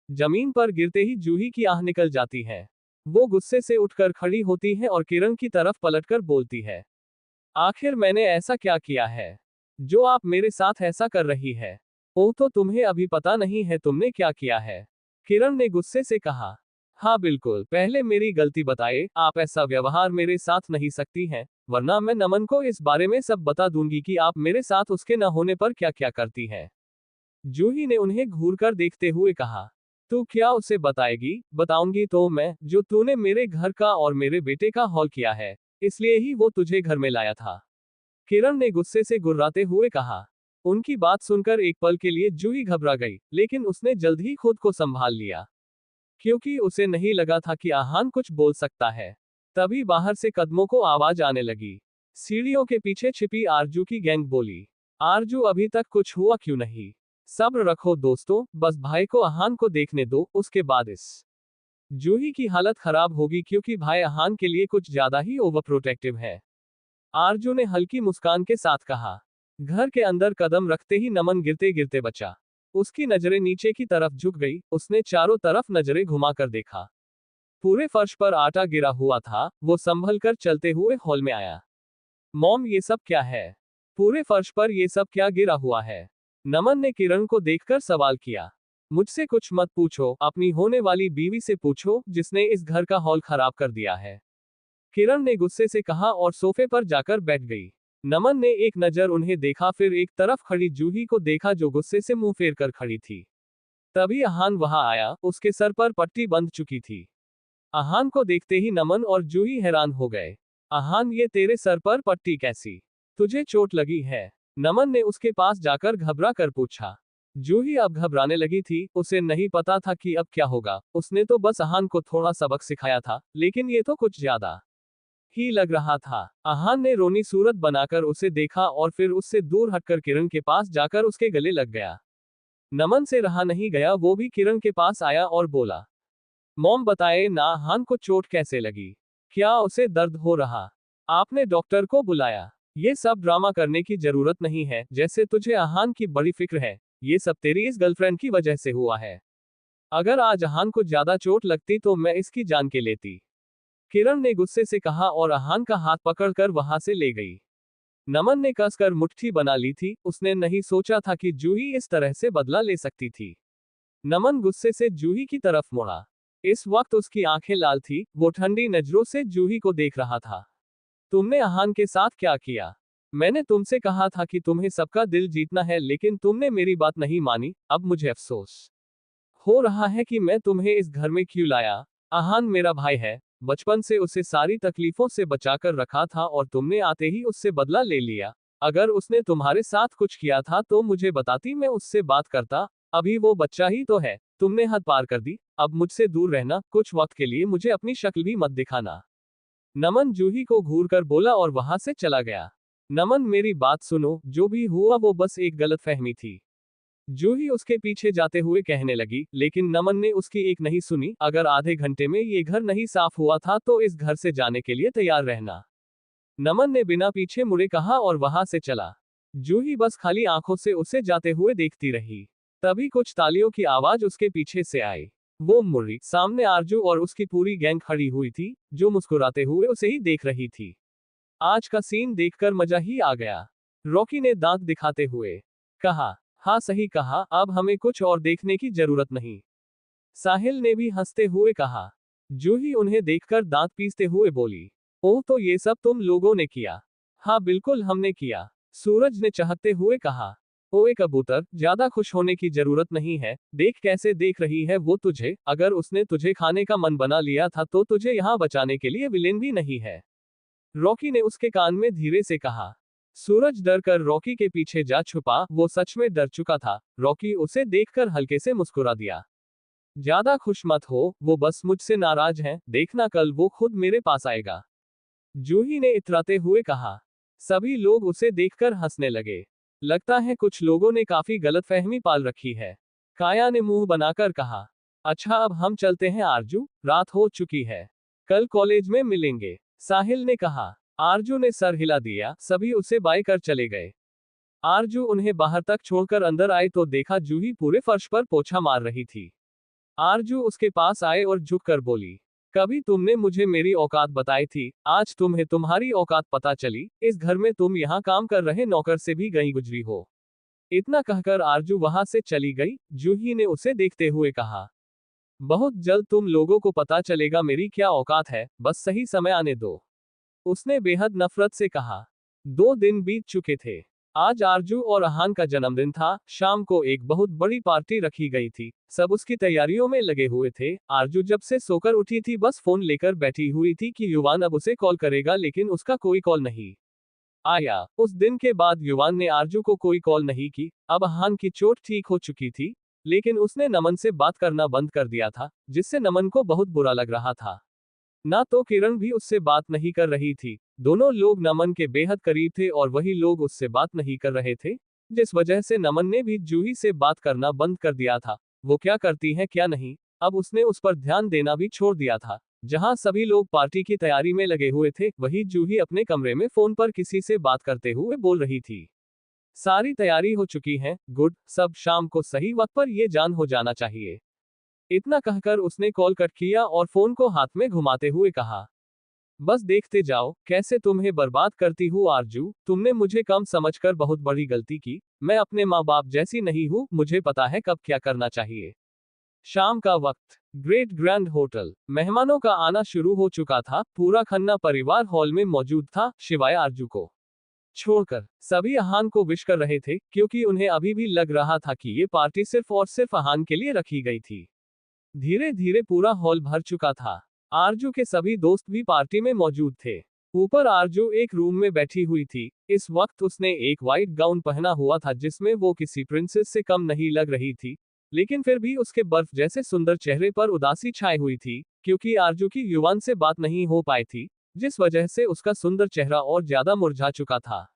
जमीन पर गिरते ही जूही की आह निकल जाती है। वो गुस्से से उठकर खड़ी होती है और किरण की तरफ पलटकर बोलती है, आखिर मैंने ऐसा क्या किया है जो आप मेरे साथ ऐसा कर रही है? ओह, तो तुम्हें अभी पता नहीं है तुमने क्या किया है? किरण ने गुस्से से कहा, हाँ बिल्कुल, पहले मेरी गलती बताए, आप ऐसा व्यवहार मेरे साथ नहीं सकती हैं, वरना मैं नमन को इस बारे में सब बता दूंगी कि आप मेरे साथ उसके न होने पर क्या क्या करती हैं। जूही ने उन्हें घूरकर देखते हुए कहा, तू क्या उसे बताएगी? बताऊंगी तो मैं, जो तूने मेरे घर का और मेरे बेटे का हॉल किया है, इसलिए ही वो तुझे घर में लाया था। किरण ने गुस्से से गुर्राते हुए कहा। उनकी बात सुनकर एक पल के लिए जूही घबरा गई, लेकिन उसने जल्द ही खुद को संभाल लिया, क्योंकि उसे नहीं लगा था कि आहान कुछ बोल सकता है। तभी बाहर से कदमों को आवाज आने लगी। सीढ़ियों के पीछे छिपी आरजू की गैंग बोली, आरजू, अभी तक कुछ हुआ क्यों नहीं? सब्र रखो दोस्तों, बस भाई को आहान को देखने दो, उसके बाद इस जूही की हालत खराब होगी, क्योंकि भाई आहान के लिए कुछ ज्यादा ही ओवर प्रोटेक्टिव है। आरजू ने हल्की मुस्कान के साथ कहा। घर के अंदर कदम रखते ही नमन गिरते गिरते बचा। उसकी नजरें नीचे की तरफ झुक गई, उसने चारों तरफ नजरें घुमाकर देखा। पूरे फर्श पर आटा गिरा हुआ था। वो संभल कर चलते हुए हॉल में आया। मॉम, ये सब क्या है? पूरे फर्श पर ये सब क्या गिरा हुआ है? नमन ने किरण को देखकर सवाल किया। मुझसे कुछ मत पूछो, अपनी होने वाली बीवी से पूछो, जिसने इस घर का हॉल खराब कर दिया है। किरण ने गुस्से से कहा और सोफे पर जाकर बैठ गई। नमन ने एक नजर उन्हें देखा, फिर एक तरफ खड़ी जूही को देखा जो गुस्से से मुंह फेर कर खड़ी थी। तभी आहान वहां आया, उसके सर पर पट्टी बंध चुकी थी। आहान को देखते ही नमन और जूही हैरान हो गए। आहान, ये तेरे सर पर पट्टी कैसी? तुझे चोट लगी है? नमन ने उसके पास जाकर घबरा कर पूछा। जूही अब घबराने लगी थी, उसे नहीं पता था कि अब क्या होगा। उसने तो बस आहान को थोड़ा सबक सिखाया था, लेकिन ये तो कुछ ज्यादा ही लग रहा था। आहान ने रोनी सूरत बनाकर उसे देखा और फिर उससे दूर हटकर किरण के पास जाकर उसके गले लग गया। नमन से रहा नहीं गया, वो भी किरण के पास आया और बोला, मॉम बताए ना, आहान को चोट कैसे लगी? क्या उसे दर्द हो रहा? आपने डॉक्टर को बुलाया? ये सब ड्रामा करने की जरूरत नहीं है, जैसे तुझे आहान की बड़ी फिक्र है। ये सब तेरी इस गर्लफ्रेंड की वजह से हुआ है। अगर आज आहान को ज्यादा चोट लगती तो मैं इसकी जान के लेती। किरण ने गुस्से से कहा और आहान का हाथ पकड़कर वहां से ले गई। नमन ने कसकर मुट्ठी बना ली थी, उसने नहीं सोचा था कि जूही इस तरह से बदला ले सकती थी। नमन गुस्से से जूही की तरफ मुड़ा। इस वक्त उसकी आंखें लाल थी, वो ठंडी नजरों से जूही को देख रहा था। तुमने आहान के साथ क्या किया? मैंने तुमसे कहा था कि तुम्हें सबका दिल जीतना है, लेकिन तुमने मेरी बात नहीं मानी। अब मुझे अफसोस हो रहा है कि मैं तुम्हें इस घर में क्यों लाया। आहान मेरा भाई है, बचपन से उसे सारी तकलीफों से बचाकर रखा था और तुमने आते ही उससे बदला ले लिया। अगर उसने तुम्हारे साथ कुछ किया था तो मुझे बताती, मैं उससे बात करता। अभी वो बच्चा ही तो है। तुमने हद पार कर दी, अब मुझसे दूर रहना, कुछ वक्त के लिए मुझे अपनी शक्ल भी मत दिखाना। नमन जूही को घूरकर बोला और वहां से चला गया। नमन, मेरी बात सुनो, जो भी हुआ वो बस एक गलतफहमी थी। जूही उसके पीछे जाते हुए कहने लगी, लेकिन नमन ने उसकी एक नहीं सुनी। अगर आधे घंटे में ये घर नहीं साफ हुआ था तो इस घर से जाने के लिए तैयार रहना। नमन ने बिना पीछे मुड़े कहा और वहां से चला। जूही बस खाली आंखों से उसे जाते हुए देखती रही। तभी कुछ तालियों की आवाज उसके पीछे से आई। वो मुड़ी, सामने आरजू और उसकी पूरी गैंग खड़ी हुई थी, जो मुस्कुराते हुए उसे ही देख रही थी। आज का सीन देखकर मजा ही आ गया, रॉकी ने दांत दिखाते हुए कहा। हाँ सही कहा, अब हमें कुछ और देखने की जरूरत नहीं, साहिल ने भी हंसते हुए कहा। जूही उन्हें देखकर दांत पीसते हुए बोली, ओह, तो ये सब तुम लोगों ने किया? हाँ बिल्कुल हमने किया, सूरज ने चाहते हुए कहा। ओए कबूतर, ज्यादा खुश होने की जरूरत नहीं है, देख कैसे देख रही है वो तुझे। अगर उसने तुझे खाने का मन बना लिया था तो तुझे यहाँ बचाने के लिए विलेन भी नहीं है, रॉकी ने उसके कान में धीरे से कहा। सूरज डर कर रॉकी के पीछे जा छुपा, वो सच में डर चुका था। रॉकी उसे देखकर हल्के से मुस्कुरा दिया। ज्यादा खुश मत हो, वो बस मुझसे नाराज है, देखना कल वो खुद मेरे पास आएगा, जूही ने इतराते हुए कहा। सभी लोग उसे देखकर हंसने लगे। लगता है कुछ लोगों ने काफी गलतफहमी पाल रखी है, काया ने मुंह बनाकर कहा। अच्छा अब हम चलते हैं आरजू, रात हो चुकी है, कल कॉलेज में मिलेंगे, साहिल ने कहा। आरजू ने सर हिला दिया, सभी उसे बाय कर चले गए। आरजू उन्हें बाहर तक छोड़कर अंदर आई तो देखा जूही पूरे फर्श पर पोछा मार रही थी। आरजू उसके पास आए और झुककर बोली, कभी तुमने मुझे मेरी औकात बताई थी, आज तुम्हें तुम्हारी औकात पता चली, इस घर में तुम यहाँ काम कर रहे नौकर से भी गई गुजरी हो। इतना कहकर आरजू वहां से चली गई। जूही ने उसे देखते हुए कहा, बहुत जल्द तुम लोगों को पता चलेगा मेरी क्या औकात है, बस सही समय आने दो। उसने बेहद नफरत से कहा। 2 दिन बीत चुके थे। आज आरजू और अहान का जन्मदिन था। शाम को एक बहुत बड़ी पार्टी रखी गई थी। सब उसकी तैयारियों में लगे हुए थे। आरजू जब से सोकर उठी थी बस फोन लेकर बैठी हुई थी कि युवान अब उसे कॉल करेगा, लेकिन उसका कोई कॉल नहीं आया। उस दिन के बाद युवान ने आरजू को कोई कॉल नहीं की। अब अहान की चोट ठीक हो चुकी थी, लेकिन उसने नमन से बात करना बंद कर दिया था, जिससे नमन को बहुत बुरा लग रहा था। ना तो किरण भी उससे बात नहीं कर रही थी। दोनों लोग नमन के बेहद करीब थे और वही लोग उससे बात नहीं कर रहे थे, जिस वजह से नमन ने भी जूही से बात करना बंद कर दिया था। वो क्या करती है क्या नहीं, अब उसने उस पर ध्यान देना भी छोड़ दिया था। जहां सभी लोग पार्टी की तैयारी में लगे हुए थे, वही जूही अपने कमरे में फोन पर किसी से बात करते हुए बोल रही थी, सारी तैयारी हो चुकी है, गुड, सब शाम को सही वक्त पर ये जान हो जाना चाहिए। इतना कहकर उसने कॉल कट किया और फोन को हाथ में घुमाते हुए कहा, बस देखते जाओ कैसे तुम्हें बर्बाद करती हूँ आरजू, तुमने मुझे कम समझकर बहुत बड़ी गलती की। मैं अपने माँ बाप जैसी नहीं हूँ, मुझे पता है कब क्या करना चाहिए। शाम का वक्त, ग्रेट ग्रैंड होटल। मेहमानों का आना शुरू हो चुका था। पूरा खन्ना परिवार हॉल में मौजूद था, सिवाय आरजू को छोड़कर। सभी अहान को विश कर रहे थे, क्योंकि उन्हें अभी भी लग रहा था कि ये पार्टी सिर्फ और सिर्फ अहान के लिए रखी गई थी। धीरे धीरे पूरा हॉल भर चुका था। आरजू के सभी दोस्त भी पार्टी में मौजूद थे। ऊपर आरजू एक रूम में बैठी हुई थी। इस वक्त उसने एक वाइट गाउन पहना हुआ था, जिसमें वो किसी प्रिंसेस से कम नहीं लग रही थी, लेकिन फिर भी उसके बर्फ जैसे सुंदर चेहरे पर उदासी छाई हुई थी, क्योंकि आरजू की युवान से बात नहीं हो पाई थी, जिस वजह से उसका सुंदर चेहरा और ज्यादा मुरझा चुका था।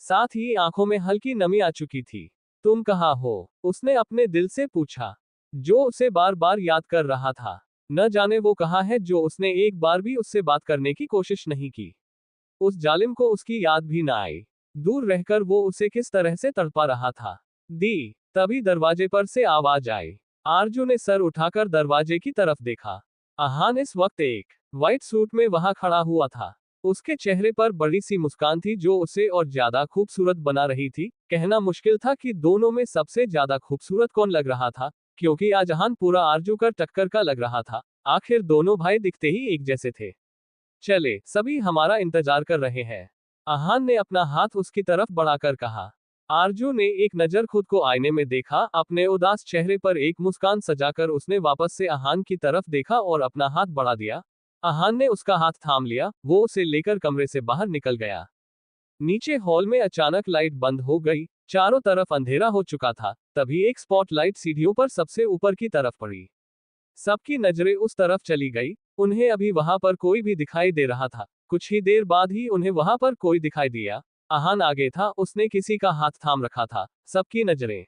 साथ ही आंखों में हल्की नमी आ चुकी थी। तुम कहाँ हो? उसने अपने दिल से पूछा, जो उसे बार बार याद कर रहा था। न जाने वो कहाँ है जो उसने एक बार भी उससे बात करने की कोशिश नहीं की। उस जालिम को उसकी याद भी न आई। दूर रहकर वो उसे किस तरह से तड़पा रहा था। तभी दरवाजे पर से आवाज आई। आरजू ने सर उठाकर दरवाजे की तरफ देखा। अहान इस वक्त एक व्हाइट सूट में वहां खड़ा हुआ था। उसके चेहरे पर बड़ी सी मुस्कान थी जो उसे और ज्यादा खूबसूरत बना रही थी। कहना मुश्किल था कि दोनों में सबसे ज्यादा खूबसूरत कौन लग रहा था, क्योंकि आज अहान पूरा आरजू का टक्कर का लग रहा था। आखिर दोनों भाई दिखते ही एक जैसे थे। चले, सभी हमारा इंतजार कर रहे हैं। अहान ने अपना हाथ उसकी तरफ बढ़ाकर कहा। आरजू ने एक नजर खुद को आईने में देखा। अपने उदास चेहरे पर एक मुस्कान सजाकर उसने वापस से अहान की तरफ देखा और अपना हाथ बढ़ा दिया। अहान ने उसका हाथ थाम लिया। वो उसे लेकर कमरे से बाहर निकल गया। नीचे हॉल में अचानक लाइट बंद हो गई। चारों तरफ अंधेरा हो चुका था। तभी एक स्पॉटलाइट सीढ़ियों पर सबसे ऊपर की तरफ पड़ी। सबकी नजरें उस तरफ चली गई। उन्हें अभी वहां पर कोई भी दिखाई दे रहा था। कुछ ही देर बाद ही उन्हें वहां पर कोई दिखाई दिया। अहान आगे था। उसने किसी का हाथ थाम रखा था। सबकी नजरें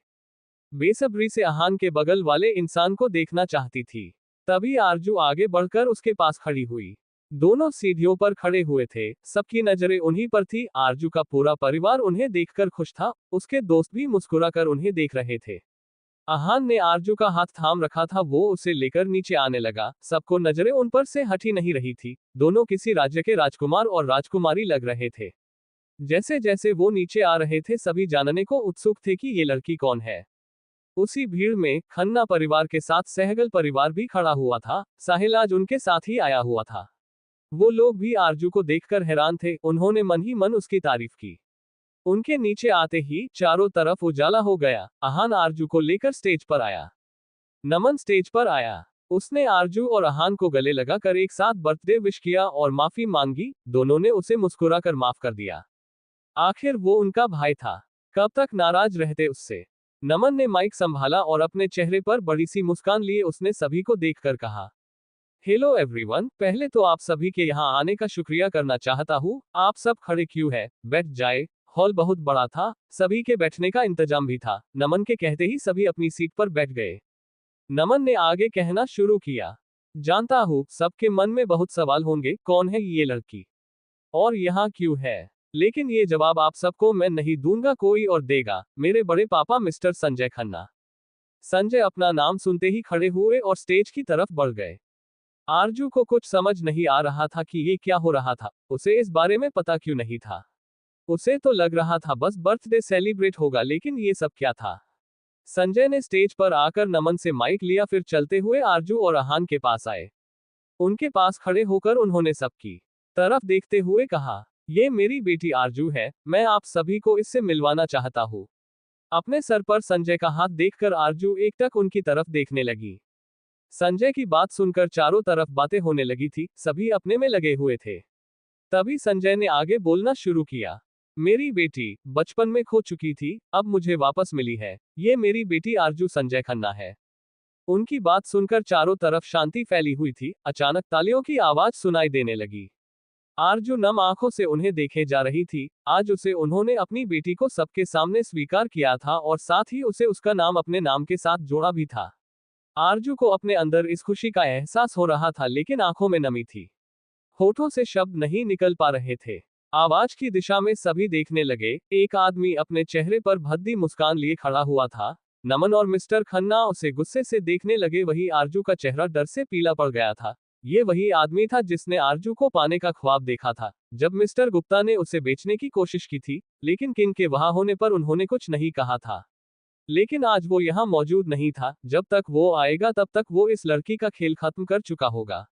बेसब्री से अहान के बगल वाले इंसान को देखना चाहती थी। तभी आरजू आगे बढ़कर उसके पास खड़ी हुई। दोनों सीढ़ियों पर खड़े हुए थे। सबकी नजरें उन्हीं पर थी। आरजू का पूरा परिवार उन्हें देखकर खुश था। उसके दोस्त भी मुस्कुराकर उन्हें देख रहे थे। अहान ने आरजू का हाथ थाम रखा था। वो उसे लेकर नीचे आने लगा। सबको नजरें उन पर से हटी नहीं रही थी। दोनों किसी राज्य के राजकुमार और राजकुमारी लग रहे थे। जैसे जैसे वो नीचे आ रहे थे, सभी जानने को उत्सुक थे कि ये लड़की कौन है। उसी भीड़ में खन्ना परिवार के साथ सहगल परिवार भी खड़ा हुआ था। साहिल आज उनके साथ ही आया हुआ था। वो लोग भी आरजू को देखकर हैरान थे। उन्होंने मन ही मन उसकी तारीफ की। उनके नीचे आते ही चारों तरफ उजाला हो गया। अहान आरजू को लेकर स्टेज पर आया। नमन स्टेज पर आया। उसने आरजू और अहान को गले लगाकर एक साथ बर्थडे विश किया और माफी मांगी। दोनों ने उसे मुस्कुराकर माफ कर दिया। आखिर वो उनका भाई था। कब तक नाराज रहते उससे। नमन ने माइक संभाला और अपने चेहरे पर बड़ी सी मुस्कान लिए उसने सभी को देखकर कहा, हेलो एवरीवन, पहले तो आप सभी के यहाँ आने का शुक्रिया करना चाहता हूँ। आप सब खड़े क्यों है, बैठ जाए। हॉल बहुत बड़ा था। सभी के बैठने का इंतजाम भी था। नमन के कहते ही सभी अपनी सीट पर बैठ गए। नमन ने आगे कहना शुरू किया, जानता हूँ सबके मन में बहुत सवाल होंगे, कौन है ये लड़की और यहाँ क्यों है, लेकिन ये जवाब आप सबको मैं नहीं दूंगा, कोई और देगा। मेरे बड़े पापा मिस्टर संजय खन्ना। संजय अपना नाम सुनते ही खड़े हुए और स्टेज की तरफ बढ़ गए। आरजू को कुछ समझ नहीं आ रहा था कि ये क्या हो रहा था, उसे इस बारे में पता क्यों नहीं था। उसे तो लग रहा था बस बर्थडे सेलिब्रेट होगा, लेकिन ये सब क्या था। संजय ने स्टेज पर आकर नमन से माइक लिया, फिर चलते हुए आरजू और अहान के पास आए। उनके पास खड़े होकर उन्होंने सबकी तरफ देखते हुए कहा, ये मेरी बेटी आरजू है, मैं आप सभी को इससे मिलवाना चाहता हूँ। अपने सर पर संजय का हाथ देखकर आरजू एकटक उनकी तरफ देखने लगी। संजय की बात सुनकर चारों तरफ बातें होने लगी थी, सभी अपने में लगे हुए थे। तभी संजय ने आगे बोलना शुरू किया, मेरी बेटी बचपन में खो चुकी थी, अब मुझे वापस मिली है। ये मेरी बेटी आरजू संजय खन्ना है। उनकी बात सुनकर चारों तरफ शांति फैली हुई थी। अचानक तालियों की आवाज सुनाई देने लगी। आरजू नम आंखों से उन्हें देखे जा रही थी। आज उसे उन्होंने अपनी बेटी को सबके सामने स्वीकार किया था और साथ ही उसे उसका नाम अपने नाम के साथ जोड़ा भी था। आरजू को अपने अंदर इस खुशी का एहसास हो रहा था, लेकिन आंखों में नमी थी। होठों से शब्द नहीं निकल पा रहे थे। आवाज की दिशा में सभी देखने लगे। एक आदमी अपने चेहरे पर भद्दी मुस्कान लिए खड़ा हुआ था। नमन और मिस्टर खन्ना उसे गुस्से से देखने लगे। वही आरजू का चेहरा डर से पीला पड़ गया था। ये वही आदमी था जिसने आरजू को पाने का ख्वाब देखा था जब मिस्टर गुप्ता ने उसे बेचने की कोशिश की थी, लेकिन किंग के वहां होने पर उन्होंने कुछ नहीं कहा था। लेकिन आज वो यहाँ मौजूद नहीं था। जब तक वो आएगा तब तक वो इस लड़की का खेल खत्म कर चुका होगा।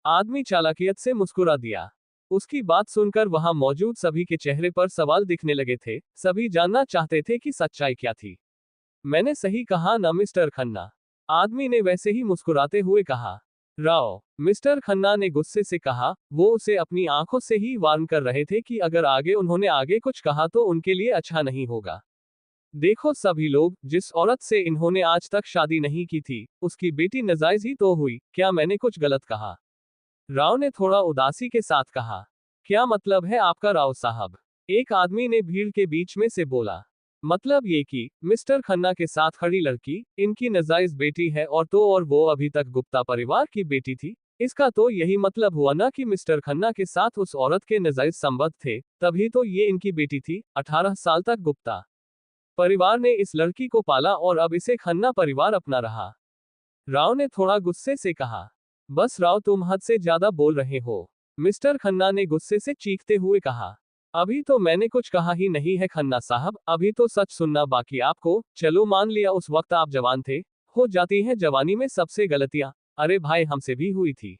आदमी चालाकियत से मुस्कुरा दिया। उसकी बात सुनकर वहां मौजूद सभी के चेहरे पर सवाल दिखने लगे थे। सभी जानना चाहते थे कि सच्चाई क्या थी। मैंने सही कहा ना मिस्टर खन्ना? आदमी ने वैसे ही मुस्कुराते हुए कहा। राव, मिस्टर खन्ना ने गुस्से से कहा। वो उसे अपनी आंखों से ही वार्न कर रहे थे कि अगर उन्होंने आगे कुछ कहा तो उनके लिए अच्छा नहीं होगा। देखो सभी लोग, जिस औरत से इन्होंने आज तक शादी नहीं की थी, उसकी बेटी नाजायज ही तो हुई। क्या मैंने कुछ गलत कहा? राव ने थोड़ा उदासी के साथ कहा। क्या मतलब है आपका राव साहब? एक आदमी ने भीड़ के बीच में से बोला। मतलब ये कि मिस्टर खन्ना के साथ खड़ी लड़की इनकी नाजायज बेटी है, और वो अभी तक गुप्ता परिवार की बेटी थी। इसका तो यही मतलब हुआ ना कि मिस्टर खन्ना के साथ उस औरत के नाजायज संबंध थे, तभी तो ये इनकी बेटी थी। 18 साल तक गुप्ता परिवार ने इस लड़की को पाला और अब इसे खन्ना परिवार अपना रहा। राव ने थोड़ा गुस्से से कहा। बस राव, तुम हद से ज्यादा बोल रहे हो, मिस्टर खन्ना ने गुस्से से चीखते हुए कहा। अभी तो मैंने कुछ कहा ही नहीं है खन्ना साहब, अभी तो सच सुनना बाकी आपको। चलो मान लिया उस वक्त आप जवान थे, हो जाती है जवानी में सबसे गलतियां। अरे भाई, हमसे भी हुई थी,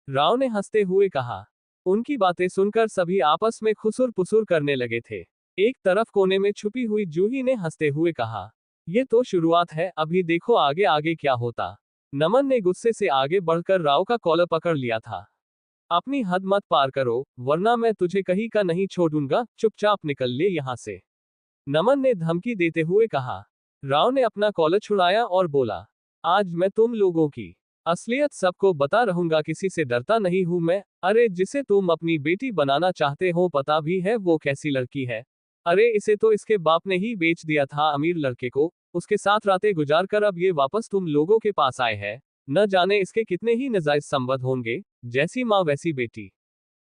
राव ने हंसते हुए कहा। उनकी बातें सुनकर सभी आपस में खुसुर पुसुर करने लगे थे। एक तरफ कोने में छुपी हुई जूही ने हंसते हुए कहा, ये तो शुरुआत है, अभी देखो आगे आगे क्या होता। नमन ने गुस्से से आगे बढ़कर राव का कॉलर पकड़ लिया था। अपनी हद मत पार करो, वरना मैं तुझे कहीं का नहीं छोड़ूंगा, चुपचाप निकल ले यहां से, नमन ने धमकी देते हुए कहा। राव ने अपना कॉलर छुड़ाया और बोला, आज मैं तुम लोगों की असलियत सबको बता रहूंगा, किसी से डरता नहीं हूं मैं। अरे, जिसे तुम अपनी बेटी बनाना चाहते हो पता भी है वो कैसी लड़की है? अरे, इसे तो इसके बाप ने ही बेच दिया था अमीर लड़के को, उसके साथ रातें गुजार कर अब ये वापस तुम लोगों के पास आए हैं। न जाने इसके कितने ही नाजायज संबंध होंगे, जैसी माँ वैसी बेटी।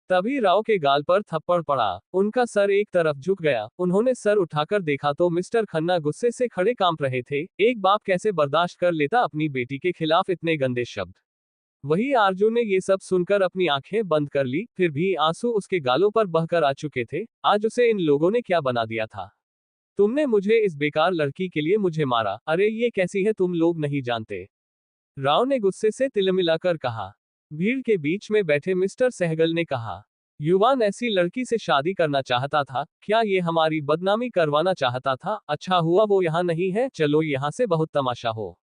तभी राव के गाल पर थप्पड़ पड़ा। उनका सर एक तरफ झुक गया। उन्होंने सर उठाकर देखा तो मिस्टर खन्ना गुस्से से खड़े कांप रहे थे। एक बाप कैसे बर्दाश्त कर लेता अपनी बेटी के खिलाफ इतने गंदे शब्द। वही आरजू ने ये सब सुनकर अपनी आंखें बंद कर ली, फिर भी आंसू उसके गालों पर बहकर आ चुके थे। आज उसे इन लोगों ने क्या बना दिया था? तुमने मुझे इस बेकार लड़की के लिए मुझे मारा। अरे, ये कैसी है तुम लोग नहीं जानते, राव ने गुस्से से तिलमिलाकर कहा। भीड़ के बीच में बैठे मिस्टर सहगल ने कहा, युवान ऐसी लड़की से शादी करना चाहता था क्या? ये हमारी बदनामी करवाना चाहता था। अच्छा हुआ वो यहाँ नहीं है, चलो यहाँ से बहुत तमाशा हो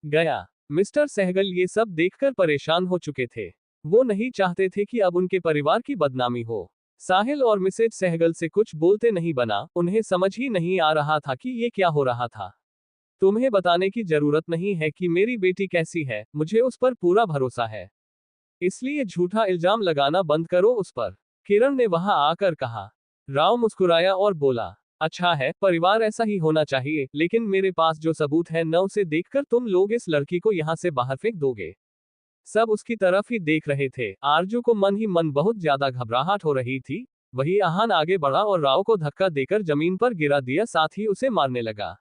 गया। मिस्टर सहगल ये सब देखकर परेशान हो चुके थे। वो नहीं चाहते थे कि अब उनके परिवार की बदनामी हो। साहिल और मिसेज सहगल से कुछ बोलते नहीं बना। उन्हें समझ ही नहीं आ रहा था कि ये क्या हो रहा था। तुम्हें बताने की जरूरत नहीं है कि मेरी बेटी कैसी है, मुझे उस पर पूरा भरोसा है, इसलिए झूठा इल्जाम लगाना बंद करो उस पर, किरण ने वहां आकर कहा। राव मुस्कुराया और बोला, अच्छा है, परिवार ऐसा ही होना चाहिए, लेकिन मेरे पास जो सबूत है न उसे देखकर तुम लोग इस लड़की को यहाँ से बाहर फेंक दोगे। सब उसकी तरफ ही देख रहे थे। आरजू को मन ही मन बहुत ज्यादा घबराहट हो रही थी। वही आहान आगे बढ़ा और राव को धक्का देकर जमीन पर गिरा दिया, साथ ही उसे मारने लगा।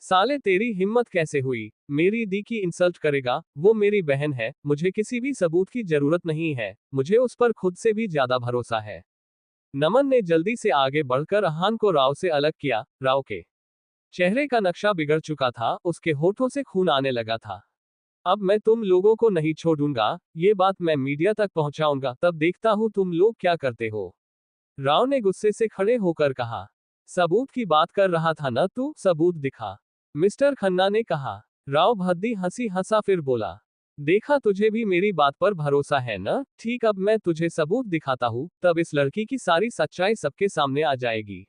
साले तेरी हिम्मत कैसे हुई, मेरी दी की इंसल्ट करेगा, वो मेरी बहन है, मुझे किसी भी सबूत की जरूरत नहीं है, मुझे उस पर खुद से भी ज्यादा भरोसा है। नमन ने जल्दी से आगे बढ़कर आहान को राव से अलग किया। राव के चेहरे का नक्शा बिगड़ चुका था, उसके होठों से खून आने लगा था। अब मैं तुम लोगों को नहीं छोड़ूंगा, ये बात मैं मीडिया तक पहुंचाऊंगा, तब देखता हूं तुम लोग क्या करते हो। राव ने गुस्से से खड़े होकर कहा। सबूत की बात कर रहा था ना तू, सबूत दिखा, मिस्टर खन्ना ने कहा। राव भद्दी हंसी हंसा फिर बोला, देखा तुझे भी मेरी बात पर भरोसा है ना, ठीक, अब मैं तुझे सबूत दिखाता हूँ, तब इस लड़की की सारी सच्चाई सबके सामने आ जाएगी।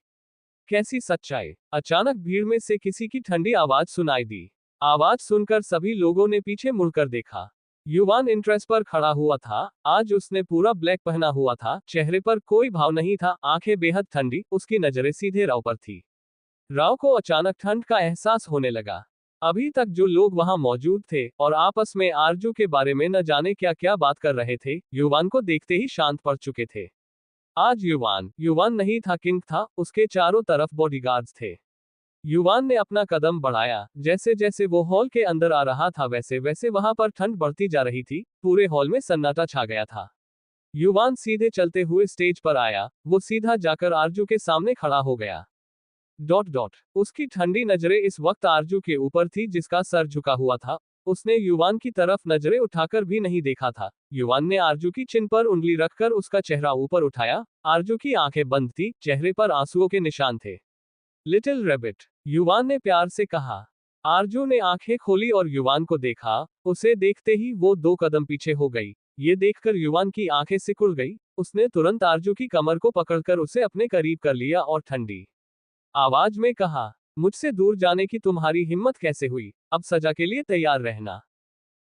कैसी सच्चाई? अचानक भीड़ में से किसी की ठंडी आवाज सुनाई दी। आवाज सुनकर सभी लोगों ने पीछे मुड़कर देखा। युवान इंट्रेस पर खड़ा हुआ था। आज उसने पूरा ब्लैक पहना हुआ था, चेहरे पर कोई भाव नहीं था, आंखें बेहद ठंडी, उसकी नजरें सीधे राव पर थी। राव को अचानक ठंड का एहसास होने लगा। अभी तक जो लोग वहां मौजूद थे और आपस में आरजू के बारे में न जाने क्या क्या बात कर रहे थे, युवान को देखते ही शांत पड़ चुके थे। आज युवान युवान नहीं था, किंग था, उसके चारों तरफ बॉडीगार्ड्स थे। युवान ने अपना कदम बढ़ाया, जैसे जैसे वो हॉल के अंदर आ रहा था वैसे वैसे वहां पर ठंड बढ़ती जा रही थी, पूरे हॉल में सन्नाटा छा गया था। युवान सीधे चलते हुए स्टेज पर आया, वो सीधा जाकर आरजू के सामने खड़ा हो गया। उसकी ठंडी नजरें इस वक्त आरजू के ऊपर थी, जिसका सर झुका हुआ था। उसने युवान की तरफ नजरें उठाकर भी नहीं देखा था। युवान ने आरजू की चिन पर उंगली रखकर उसका चेहरा ऊपर उठाया। आरजू की आंखें बंद थी, चेहरे पर आंसुओं के निशान थे। लिटिल रैबिट, युवान ने प्यार से कहा। आरजू ने आंखें खोली और युवान को देखा। उसे देखते ही वो 2 कदम पीछे हो गई। ये देखकर युवान की आंखें सिकुड़ गई। उसने तुरंत आरजू की कमर को पकड़कर उसे अपने करीब कर लिया और ठंडी आवाज में कहा, मुझसे दूर जाने की तुम्हारी हिम्मत कैसे हुई, अब सजा के लिए तैयार रहना।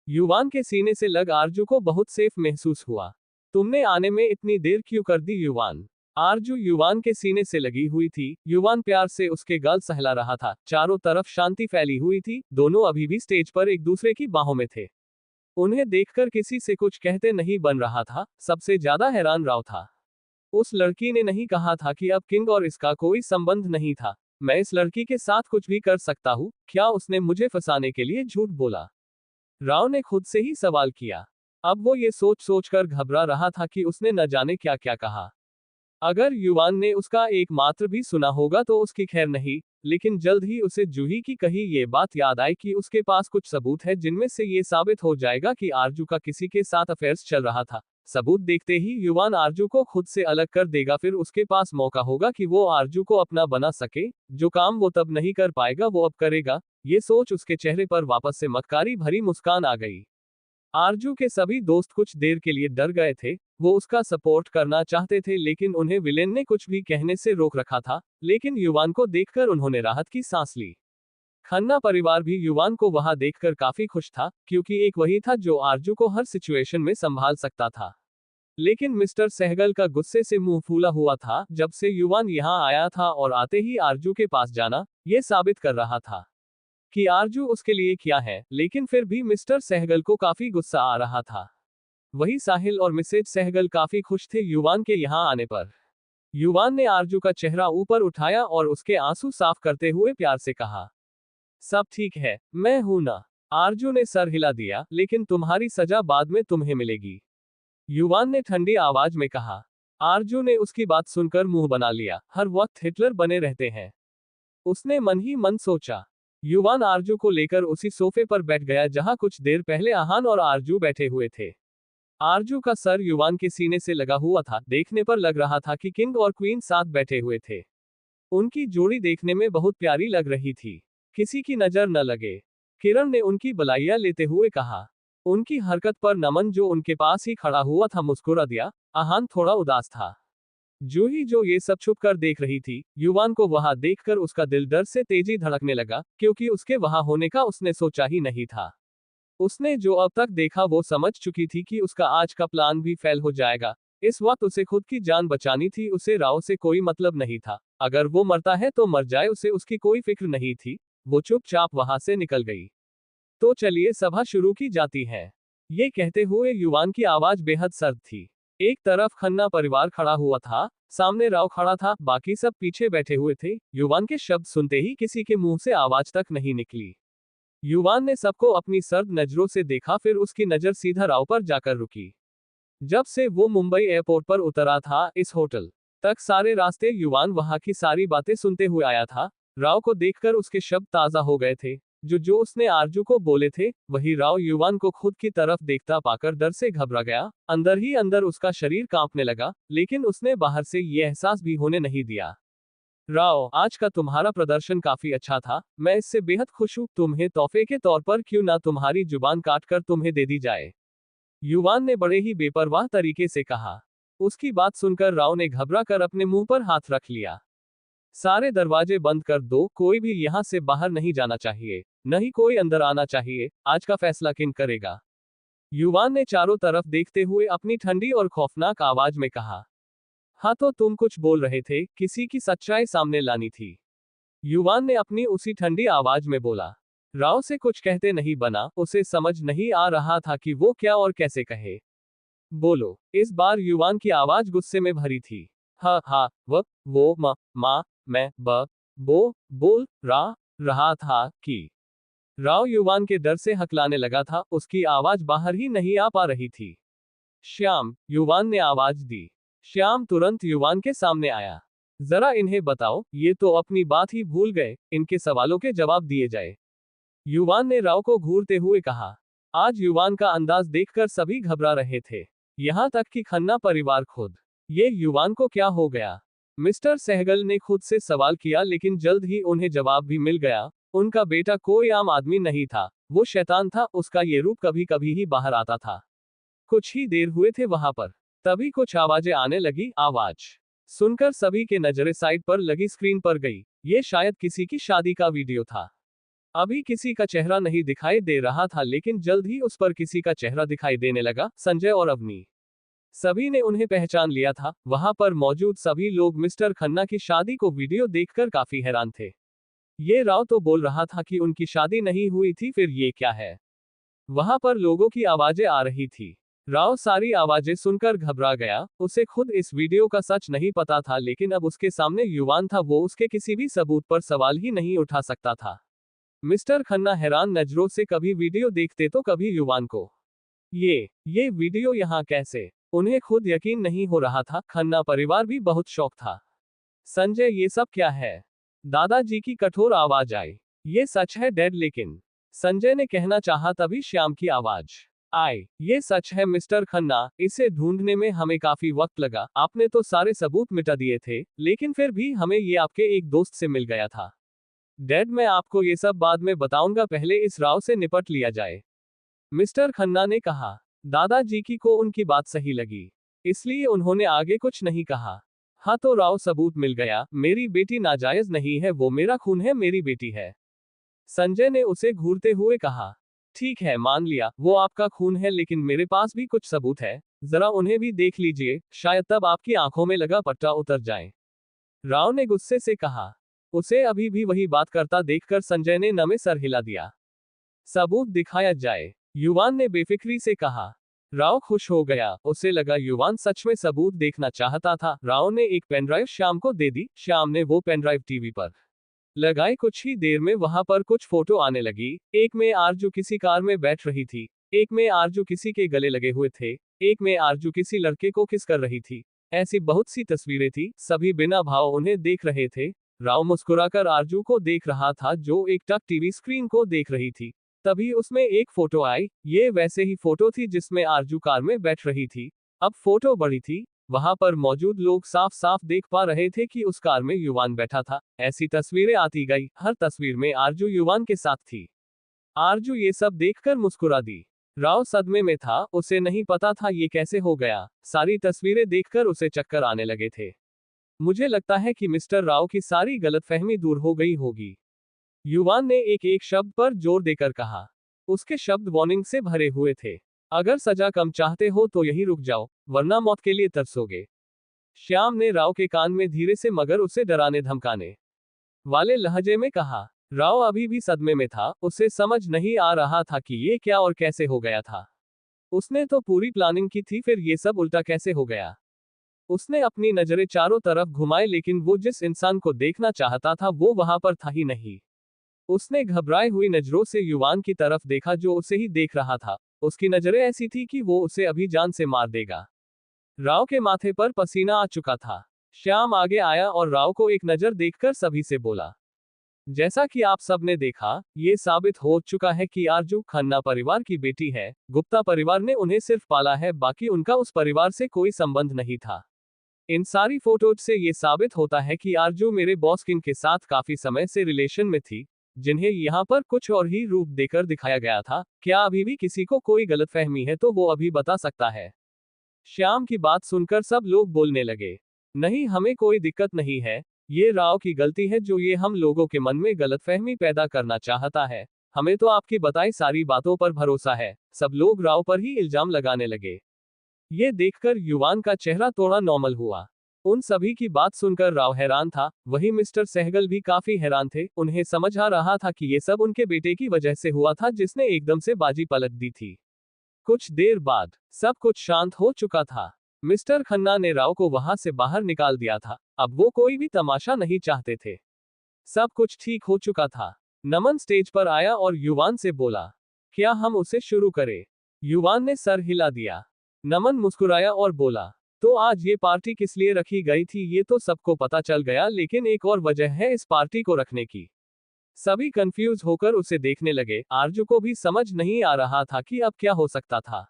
युवान के सीने से लग आरजू को बहुत सेफ महसूस हुआ। तुमने आने में इतनी देर क्यों कर दी युवान? आरजू युवान के सीने से लगी हुई थी। युवान प्यार से उसके गाल सहला रहा था। चारों तरफ शांति फैली हुई थी। दोनों अभी भी स्टेज पर एक दूसरे की बाहों में थे। उन्हें देखकर किसी से कुछ कहते नहीं बन रहा था। सबसे ज्यादा हैरान राव था। उस लड़की ने नहीं कहा था कि अब किंग और इसका कोई संबंध नहीं था। मैं इस लड़की के साथ कुछ भी कर सकता हूँ, क्या उसने मुझे फंसाने के लिए झूठ बोला? राव ने खुद से ही सवाल किया। अब वो ये सोच सोचकर घबरा रहा था कि उसने न जाने क्या क्या कहा। अगर युवान ने उसका एक मात्र भी सुना होगा तो उसकी खैर नहीं, लेकिन जल्द ही उसे जूही की कही ये बात याद आई कि उसके पास कुछ सबूत है जिनमें से ये साबित हो जाएगा कि आरजू का किसी के साथ अफेयर्स चल रहा था। सबूत देखते ही युवान आरजू को खुद से अलग कर देगा, फिर उसके पास मौका होगा कि वो आरजू को अपना बना सके। जो काम वो तब नहीं कर पाएगा वो अब करेगा। ये सोच उसके चेहरे पर वापस से मक्कारी भरी मुस्कान आ गई। आरजू के सभी दोस्त कुछ देर के लिए डर गए थे। वो उसका सपोर्ट करना चाहते थे, लेकिन उन्हें विलेन ने कुछ भी कहने से रोक रखा था। लेकिन युवान को देखकर उन्होंने राहत की सांस ली। खन्ना परिवार भी युवान को वहां देखकर काफी खुश था, क्योंकि एक वही था जो आरजू को हर सिचुएशन में संभाल सकता था। लेकिन मिस्टर सहगल का गुस्से से मुंह फूला हुआ था। जब से युवान यहाँ आया था और आते ही आरजू के पास जाना, ये साबित कर रहा था कि आरजू उसके लिए क्या है। लेकिन फिर भी मिस्टर सहगल को काफी गुस्सा आ रहा था। वही साहिल और मिसेज सहगल काफी खुश थे युवान के यहाँ आने पर। युवान ने आरजू का चेहरा ऊपर उठाया और उसके आंसू साफ करते हुए प्यार से कहा, सब ठीक है, मैं हूं ना। आरजू ने सर हिला दिया, लेकिन तुम्हारी सजा बाद में तुम्हें मिलेगी, युवान ने ठंडी आवाज में कहा। आरजू ने उसकी बात सुनकर मुंह बना लिया। हर वक्त हिटलर बने रहते हैं, उसने मन ही मन सोचा। युवान आरजू को लेकर उसी सोफे पर बैठ गया जहां कुछ देर पहले आहान और आरजू बैठे हुए थे। आरजू का सर युवान के सीने से लगा हुआ था। देखने पर लग रहा था कि किंग और क्वीन साथ बैठे हुए थे। उनकी जोड़ी देखने में बहुत प्यारी लग रही थी। किसी की नजर न लगे, किरण ने उनकी बलाइयां लेते हुए कहा। उनकी हरकत पर नमन जो उनके पास ही खड़ा हुआ था मुस्कुरा दिया। आहान थोड़ा उदास था। जूही जो ये सब छुप कर देख रही थी, युवान को वहां देखकर उसका दिल डर से तेजी धड़कने लगा, क्योंकि उसके वहां होने का उसने सोचा ही नहीं था। उसने जो अब तक देखा वो समझ चुकी थी कि उसका आज का प्लान भी फेल हो जाएगा। इस वक्त उसे खुद की जान बचानी थी। उसे राव से कोई मतलब नहीं था। अगर वो मरता है तो मर जाए, उसे उसकी कोई फिक्र नहीं थी। वो चुपचाप वहां से निकल गई। तो चलिए सभा शुरू की जाती है, ये कहते हुए युवान की आवाज बेहद सर्द थी। एक तरफ खन्ना परिवार खड़ा हुआ था, सामने राव खड़ा था, बाकी सब पीछे बैठे हुए थे। युवान के शब्द सुनते ही किसी के मुंह से आवाज तक नहीं निकली। युवान ने सबको अपनी सर्द नजरों से देखा, फिर उसकी नजर सीधा राव पर जाकर रुकी। जब से वो मुंबई एयरपोर्ट पर उतरा था, इस होटल तक सारे रास्ते युवान वहां की सारी बातें सुनते हुए आया था। राव को देखकर उसके शब्द ताजा हो गए थे। जो उसने आरजू को बोले थे, वही राव युवान को खुद की तरफ देखता पाकर डर से घबरा गया। अंदर ही अंदर उसका शरीर कांपने लगा, लेकिन उसने बाहर से ये एहसास भी होने नहीं दिया। राव, आज का तुम्हारा प्रदर्शन काफी अच्छा था, मैं इससे बेहद खुश हूँ। तुम्हें तोहफे के तौर पर क्यों ना तुम्हारी जुबान काट कर तुम्हें दे दी जाए, युवान ने बड़े ही बेपरवाह तरीके से कहा। उसकी बात सुनकर राव ने घबरा कर अपने मुंह पर हाथ रख लिया। सारे दरवाजे बंद कर दो, कोई भी यहाँ से बाहर नहीं जाना चाहिए, नहीं कोई अंदर आना चाहिए। आज का फैसला किन करेगा, युवान ने चारों तरफ देखते हुए अपनी ठंडी और खौफनाक आवाज में कहा। हाँ तो तुम कुछ बोल रहे थे, किसी की सच्चाई सामने लानी थी, युवान ने अपनी उसी ठंडी आवाज में बोला। राव से कुछ कहते नहीं बना, उसे समझ नहीं आ रहा था कि वो क्या और कैसे कहे। बोलो, इस बार युवान की आवाज गुस्से में भरी थी। हा वो माँ मैं बोल रहा था कि राव युवान के डर से हकलाने लगा था, उसकी आवाज बाहर ही नहीं आ पा रही थी। श्याम, युवान ने आवाज दी। श्याम तुरंत युवान के सामने आया। जरा इन्हें बताओ, ये तो अपनी बात ही भूल गए, इनके सवालों के जवाब दिए जाए, युवान ने राव को घूरते हुए कहा। आज युवान का अंदाज देखकर सभी घबरा रहे थे, यहां तक कि खन्ना परिवार खुद। ये युवान को क्या हो गया, मिस्टर सहगल ने खुद से सवाल किया, लेकिन जल्द ही उन्हें जवाब भी मिल गया। उनका बेटा कोई आम आदमी नहीं था, वो शैतान था, उसका ये रूप कभी कभी ही बाहर आता था। कुछ ही देर हुए थे वहां पर, तभी कुछ आवाजें आने लगी। आवाज सुनकर सभी के नजरें साइड पर लगी स्क्रीन पर गई। ये शायद किसी की शादी का वीडियो था। अभी किसी का चेहरा नहीं दिखाई दे रहा था, लेकिन जल्द ही उस पर किसी का चेहरा दिखाई देने लगा। संजय और अवनी, सभी ने उन्हें पहचान लिया था। वहां पर मौजूद सभी लोग मिस्टर खन्ना की शादी को वीडियो देखकर काफी हैरान थे। ये राव तो बोल रहा था कि उनकी शादी नहीं हुई थी, फिर ये क्या है। वहां पर लोगों की आवाजें आ रही थी। राव सारी आवाजें सुनकर घबरा गया। उसे खुद इस वीडियो का सच नहीं पता था, लेकिन अब उसके सामने युवान था, वो उसके किसी भी सबूत पर सवाल ही नहीं उठा सकता था। मिस्टर खन्ना हैरान नजरों से कभी वीडियो देखते तो कभी युवान को। ये वीडियो यहाँ कैसे, उन्हें खुद यकीन नहीं हो रहा था। खन्ना परिवार भी बहुत शौक था। संजय, ये सब क्या है, दादाजी की कठोर आवाज आई। ये सच है डैड, लेकिन संजय ने कहना चाहा, तभी श्याम की आवाज आई। ये सच है मिस्टर खन्ना, इसे ढूंढने में हमें काफी वक्त लगा। आपने तो सारे सबूत मिटा दिए थे, लेकिन फिर भी हमें ये आपके एक दोस्त से मिल गया था। डैड, मैं आपको ये सब बाद में बताऊंगा, पहले इस राव से निपट लिया जाए, मिस्टर खन्ना ने कहा। दादाजी की को उनकी बात सही लगी, इसलिए उन्होंने आगे कुछ नहीं कहा। हाँ तो राव, सबूत मिल गया। मेरी बेटी नाजायज नहीं है, वो मेरा खून है, मेरी बेटी है, संजय ने उसे घूरते हुए कहा। ठीक है, मान लिया वो आपका खून है, लेकिन मेरे पास भी कुछ सबूत है, जरा उन्हें भी देख लीजिए, शायद तब आपकी आंखों में लगा पट्टा उतर जाए, राव ने गुस्से से कहा। उसे अभी भी वही बात करता देखकर संजय ने नमे सर हिला दिया। सबूत दिखाया जाए, युवान ने बेफिक्री से कहा। राव खुश हो गया, उसे लगा युवान सच में सबूत देखना चाहता था। राव ने एक पेनड्राइव श्याम को दे दी। श्याम ने वो पेनड्राइव टीवी पर लगाई। कुछ ही देर में वहां पर कुछ फोटो आने लगी। एक में आरजू किसी कार में बैठ रही थी, एक में आरजू किसी के गले लगे हुए थे, एक में आरजू किसी लड़के को किस कर रही थी। ऐसी बहुत सी तस्वीरें थी, सभी बिना भाव उन्हें देख रहे थे। राव मुस्कुराकर आरजू को देख रहा था, जो एक टक टीवी स्क्रीन को देख रही थी। तभी उसमें एक फोटो आई। ये वैसे ही फोटो थी जिसमें आरजू कार में बैठ रही थी। अब फोटो बड़ी थी, वहां पर मौजूद लोग साफ साफ देख पा रहे थे कि उस कार में युवान बैठा था। ऐसी तस्वीरें आती गई, हर तस्वीर में आरजू युवान के साथ थी। आरजू ये सब देखकर मुस्कुरा दी। राव सदमे में था, उसे नहीं पता था ये कैसे हो गया। सारी तस्वीरें देखकर उसे चक्कर आने लगे थे। मुझे लगता है कि मिस्टर राव की सारी गलतफहमी दूर हो गई होगी, युवान ने एक एक शब्द पर जोर देकर कहा। उसके शब्द वार्निंग से भरे हुए थे। अगर सजा कम चाहते हो तो यही रुक जाओ, वरना मौत के लिए तरसोगे, श्याम ने राव के कान में धीरे से मगर उसे डराने धमकाने वाले लहजे में कहा। राव अभी भी सदमे में था, उसे समझ नहीं आ रहा था कि ये क्या और कैसे हो गया था। उसने तो पूरी प्लानिंग की थी, फिर ये सब उल्टा कैसे हो गया? उसने अपनी नजरें चारों तरफ घुमाई, लेकिन वो जिस इंसान को देखना चाहता था वो वहां पर था ही नहीं। उसने घबराई हुई नजरों से युवान की तरफ देखा जो उसे ही देख रहा था। उसकी नजरें ऐसी थी कि वो उसे अभी जान से मार देगा। राव के माथे पर पसीना आ चुका था। श्याम आगे आया और राव को एक नजर देखकर सभी से बोला, जैसा कि आप सबने देखा, ये साबित हो चुका है कि आरजू खन्ना परिवार की बेटी है। गुप्ता परिवार ने उन्हें सिर्फ पाला है, बाकी उनका उस परिवार से कोई संबंध नहीं था। इन सारी फोटोज से ये साबित होता है कि आरजू मेरे बॉस किंग के साथ काफी समय से रिलेशन में थी, जिन्हें यहाँ पर कुछ और ही रूप देकर दिखाया गया था। क्या अभी भी किसी को कोई गलतफहमी है तो वो अभी बता सकता है। श्याम की बात सुनकर सब लोग बोलने लगे, नहीं, हमें कोई दिक्कत नहीं है। ये राव की गलती है जो ये हम लोगों के मन में गलतफहमी पैदा करना चाहता है। हमें तो आपकी बताई सारी बातों पर भरोसा है। सब लोग राव पर ही इल्जाम लगाने लगे। ये देखकर युवान का चेहरा थोड़ा नॉर्मल हुआ। उन सभी की बात सुनकर राव हैरान था, वही मिस्टर सहगल भी काफी हैरान थे। उन्हें समझ आ रहा था कि ये सब उनके बेटे की वजह से हुआ था, जिसने एकदम से बाजी पलट दी थी। कुछ देर बाद सब कुछ शांत हो चुका था। मिस्टर खन्ना ने राव को वहां से बाहर निकाल दिया था। अब वो कोई भी तमाशा नहीं चाहते थे। सब कुछ ठीक हो चुका था। नमन स्टेज पर आया और युवान से बोला, क्या हम उसे शुरू करें? युवान ने सर हिला दिया। नमन मुस्कुराया और बोला, तो आज ये पार्टी किस लिए रखी गई थी ये तो सबको पता चल गया, लेकिन एक और वजह है इस पार्टी को रखने की। सभी कंफ्यूज होकर उसे देखने लगे। आरजू को भी समझ नहीं आ रहा था कि अब क्या हो सकता था।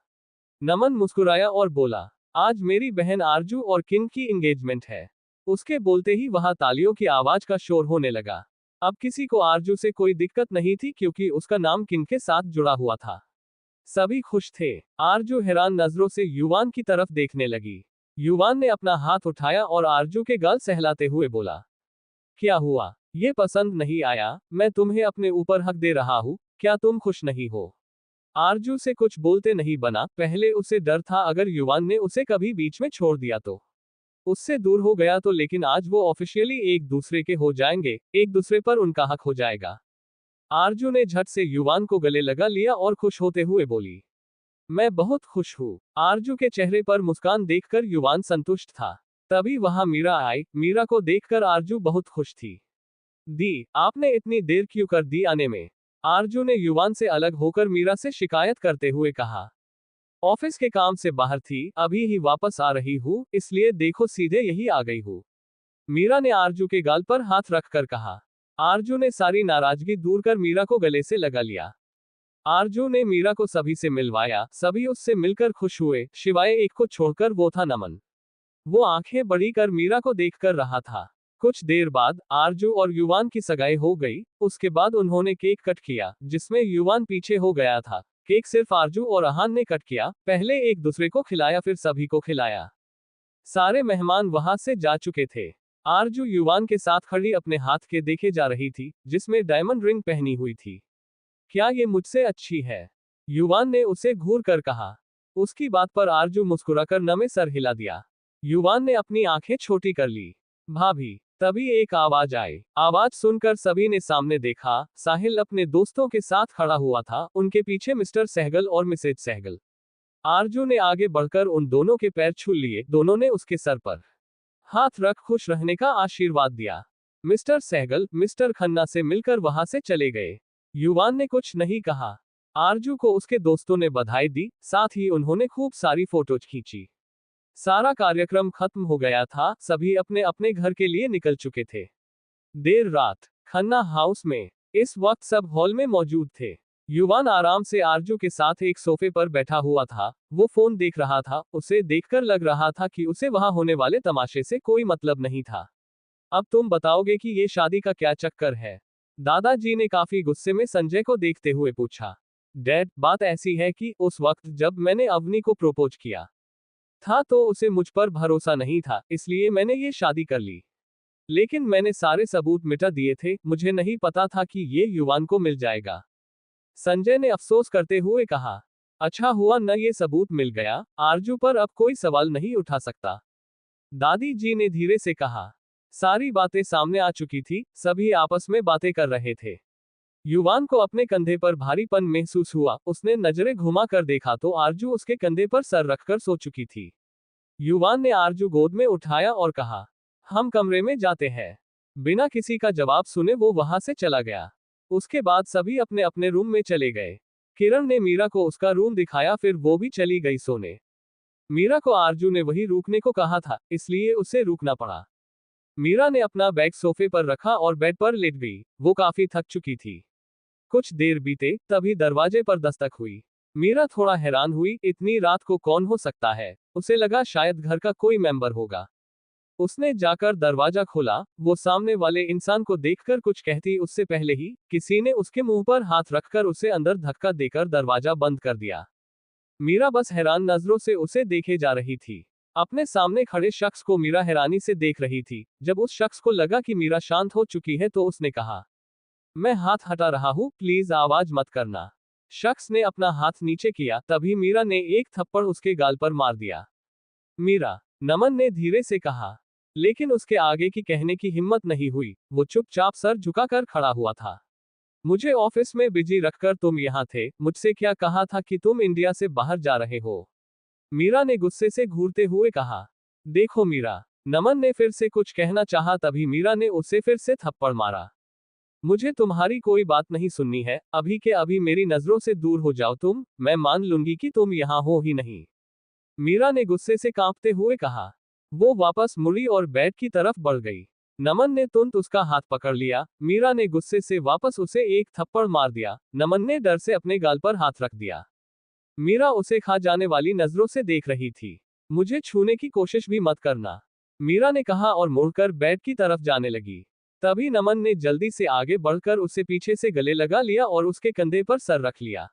नमन मुस्कुराया और बोला, आज मेरी बहन आरजू और किंग की एंगेजमेंट है। उसके बोलते ही वहां तालियों की आवाज का शोर होने लगा। अब किसी को आरजू से कोई दिक्कत नहीं थी, क्योंकि उसका नाम किंग के साथ जुड़ा हुआ था। सभी खुश थे। आरजू हैरान नजरों से युवान की तरफ देखने लगी। युवान ने अपना हाथ उठाया और आरजू के गाल सहलाते हुए बोला, क्या हुआ? ये पसंद नहीं आया? मैं तुम्हें अपने ऊपर हक दे रहा हूँ, क्या तुम खुश नहीं हो? आरजू से कुछ बोलते नहीं बना। पहले उसे डर था अगर युवान ने उसे कभी बीच में छोड़ दिया तो, उससे दूर हो गया तो, लेकिन आज वो ऑफिशियली एक दूसरे के हो जाएंगे, एक दूसरे पर उनका हक हो जाएगा। आरजू ने झट से युवान को गले लगा लिया और खुश होते हुए बोली, मैं बहुत खुश हूँ। आरजू के चेहरे पर मुस्कान देखकर युवान संतुष्ट था। तभी वहां मीरा आई। मीरा को देखकर आरजू बहुत खुश थी। दी, आपने इतनी देर क्यों कर दी आने में? आरजू ने युवान से अलग होकर मीरा से शिकायत करते हुए कहा, ऑफिस के काम से बाहर थी, अभी ही वापस आ रही हूँ, इसलिए देखो सीधे यही आ गई हूँ। मीरा ने आरजू के गाल पर हाथ रखकर कहा। आरजू ने सारी नाराजगी दूर कर मीरा को गले से लगा लिया। आरजू ने मीरा को सभी से मिलवाया। सभी उससे मिलकर खुश हुए, सिवाय एक को छोड़कर, वो था नमन। वो आंखें बड़ी कर मीरा को देखकर रहा था। कुछ देर बाद आरजू और युवान की सगाई हो गई। उसके बाद उन्होंने केक कट किया, जिसमें युवान पीछे हो गया था। केक सिर्फ आरजू और अहान ने कट किया। पहले एक दूसरे को खिलाया, फिर सभी को खिलाया। सारे मेहमान वहां से जा चुके थे। आरजू युवान के साथ खड़ी अपने हाथ के देखे जा रही थी, जिसमें डायमंड रिंग पहनी हुई थी। क्या ये मुझसे अच्छी है? युवान ने उसे घूर कर कहा। उसकी बात पर आरजू मुस्कुराकर नमे सर हिला दिया। युवान ने अपनी आंखें छोटी कर ली। भाभी। तभी एक आवाज आई। आवाज सुनकर सभी ने सामने देखा। साहिल अपने दोस्तों के साथ खड़ा हुआ था, उनके पीछे मिस्टर सहगल और मिसेज सहगल। आरजू ने आगे बढ़कर उन दोनों के पैर छू लिए। दोनों ने उसके सर पर हाथ रख खुश रहने का आशीर्वाद दिया। मिस्टर सहगल मिस्टर खन्ना से मिलकर वहां से चले गए। युवान ने कुछ नहीं कहा। आरजू को उसके दोस्तों ने बधाई दी, साथ ही उन्होंने खूब सारी फोटोज खींची। सारा कार्यक्रम खत्म हो गया था। सभी अपने अपने घर के लिए निकल चुके थे। देर रात खन्ना हाउस में इस वक्त सब हॉल में मौजूद थे। युवान आराम से आरजू के साथ एक सोफे पर बैठा हुआ था। वो फोन देख रहा था। उसे देखकर लग रहा था कि उसे वहां होने वाले तमाशे से कोई मतलब नहीं था। अब तुम बताओगे कि ये शादी का क्या चक्कर है? दादाजी ने काफी गुस्से में संजय को देखते हुए पूछा। डैड, बात ऐसी है कि उस वक्त जब मैंने अवनी को प्रपोज किया था तो उसे मुझ पर भरोसा नहीं था, इसलिए मैंने ये शादी कर ली। लेकिन मैंने सारे सबूत मिटा दिए थे। मुझे नहीं पता था कि ये युवान को मिल जाएगा। संजय ने अफसोस करते हुए कहा। अच्छा हुआ न ये सबूत मिल गया। आरजू पर अब कोई सवाल नहीं उठा सकता। दादी जी ने धीरे से कहा। सारी बातें सामने आ चुकी थी। सभी आपस में बातें कर रहे थे। युवान को अपने कंधे पर भारीपन महसूस हुआ। उसने नजरें घुमा कर देखा तो आरजू उसके कंधे पर सर रखकर सो चुकी थी। युवान ने आरजू गोद में उठाया और कहा, हम कमरे में जाते हैं। बिना किसी का जवाब सुने वो वहां से चला गया। उसके बाद सभी अपने अपने रूम में चले गए। किरण ने मीरा को उसका रूम दिखाया, फिर वो भी चली गई सोने। मीरा को आरजू ने वही रुकने को कहा था, इसलिए उसे रुकना पड़ा। मीरा ने अपना बैग सोफे पर रखा और बेड पर लेट गई। वो काफी थक चुकी थी। कुछ देर बीते, तभी दरवाजे पर दस्तक हुई। मीरा थोड़ा हैरान हुई, इतनी रात को कौन हो सकता है। उसे लगा शायद घर का कोई मेंबर होगा। उसने जाकर दरवाजा खोला। वो सामने वाले इंसान को देखकर कुछ कहती उससे पहले ही किसी ने उसके मुंह पर हाथ रखकर उसे अंदर धक्का देकर दरवाजा बंद कर दिया। मीरा बस हैरान नजरों से उसे देखे जा रही थी। अपने सामने खड़े शख्स को मीरा हैरानी से देख रही थी। जब उस शख्स को लगा कि मीरा शांत हो चुकी है तो उसने कहा, मैं हाथ हटा रहा हूं, प्लीज आवाज मत करना। शख्स ने अपना हाथ नीचे किया, तभी मीरा ने एक थप्पड़ उसके गाल पर मार दिया। मीरा, नमन ने धीरे से कहा, लेकिन उसके आगे की कहने की हिम्मत नहीं हुई। वो चुपचाप सर झुकाकर खड़ा हुआ था। मुझे ऑफिस में बिजी रखकर तुम यहाँ थे, मुझसे क्या कहा था कि तुम इंडिया से बाहर जा रहे हो? मीरा ने गुस्से से घूरते हुए कहा। देखो मीरा, नमन ने फिर से कुछ कहना चाहा, तभी मीरा ने उसे फिर से थप्पड़ मारा। मुझे तुम्हारी कोई बात नहीं सुननी है, अभी के अभी मेरी नजरों से दूर हो जाओ तुम, मैं मान लूंगी कि तुम यहाँ हो ही नहीं। मीरा ने गुस्से से कांपते हुए कहा। वो वापस मुड़ी और बेड की तरफ बढ़ गई। नमन ने तुरंत उसका हाथ पकड़ लिया। मीरा ने गुस्से से वापस उसे एक थप्पड़ मार दिया। नमन ने डर से अपने गाल पर हाथ रख दिया। मीरा उसे खा जाने वाली नजरों से देख रही थी। मुझे छूने की कोशिश भी मत करना, मीरा ने कहा और मुड़कर बेड की तरफ जाने लगी। तभी नमन ने जल्दी से आगे बढ़कर उसे पीछे से गले लगा लिया और उसके कंधे पर सर रख लिया।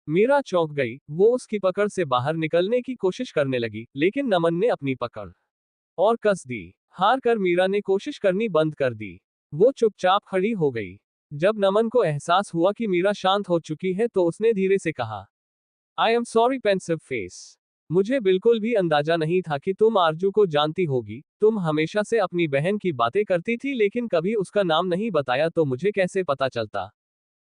मीरा चौंक गई। वो उसकी पकड़ से बाहर निकलने की कोशिश करने लगी, लेकिन नमन ने अपनी पकड़ और कस दी। हार कर मीरा ने कोशिश करनी बंद कर दी। वो चुपचाप खड़ी हो गई। जब नमन को एहसास हुआ कि मीरा शांत हो चुकी है तो उसने धीरे से कहा, I am sorry pensive face. मुझे बिल्कुल भी अंदाजा नहीं था कि तुम आरजू को जानती होगी। तुम हमेशा से अपनी बहन की बातें करती थी, लेकिन कभी उसका नाम नहीं बताया, तो मुझे कैसे पता चलता।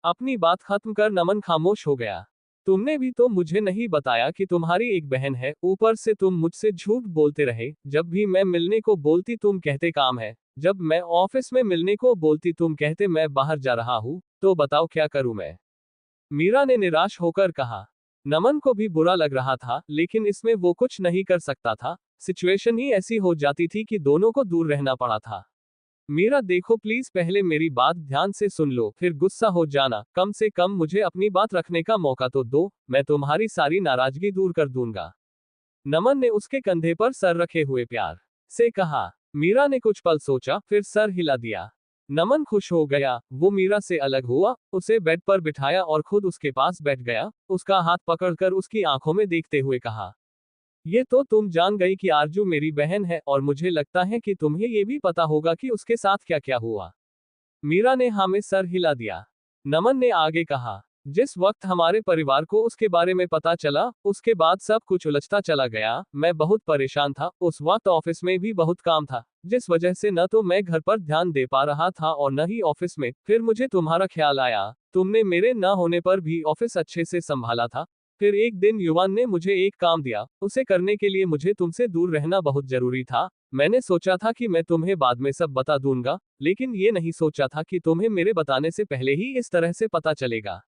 अपनी बात खत्म कर नमन खामोश हो गया। तुमने भी तो मुझे नहीं बताया कि तुम्हारी एक बहन है, ऊपर से तुम मुझसे झूठ बोलते रहे। जब भी मैं मिलने को बोलती तुम कहते काम है, जब मैं ऑफिस में मिलने को बोलती तुम कहते मैं बाहर जा रहा हूँ। तो बताओ क्या करूं मैं? मीरा ने निराश होकर कहा। नमन को भी बुरा लग रहा था, लेकिन इसमें वो कुछ नहीं कर सकता था। सिचुएशन ही ऐसी हो जाती थी कि दोनों को दूर रहना पड़ा था। मीरा देखो प्लीज, पहले मेरी बात ध्यान से सुन लो, फिर गुस्सा हो जाना। कम से कम मुझे अपनी बात रखने का मौका तो दो, मैं तुम्हारी सारी नाराजगी दूर कर दूंगा। नमन ने उसके कंधे पर सर रखे हुए प्यार से कहा। मीरा ने कुछ पल सोचा, फिर सर हिला दिया। नमन खुश हो गया। वो मीरा से अलग हुआ, उसे बेड पर बिठाया और खुद उसके पास बैठ गया। उसका हाथ पकड़कर उसकी आंखों में देखते हुए कहा, ये तो तुम जान गई कि आरजू मेरी बहन है, और मुझे लगता है कि तुम्हें ये भी पता होगा कि उसके साथ क्या क्या हुआ। मीरा ने हाँ में सर हिला दिया। नमन ने आगे कहा, जिस वक्त हमारे परिवार को उसके बारे में पता चला, उसके बाद सब कुछ उलझता चला गया। मैं बहुत परेशान था। उस वक्त ऑफिस में भी बहुत काम था, जिस वजह से न तो मैं घर पर ध्यान दे पा रहा था और न ही ऑफिस में। फिर मुझे तुम्हारा ख्याल आया। तुमने मेरे न होने पर भी ऑफिस अच्छे से संभाला था। फिर एक दिन युवान ने मुझे एक काम दिया, उसे करने के लिए मुझे तुमसे दूर रहना बहुत जरूरी था। मैंने सोचा था कि मैं तुम्हें बाद में सब बता दूंगा, लेकिन ये नहीं सोचा था कि तुम्हें मेरे बताने से पहले ही इस तरह से पता चलेगा।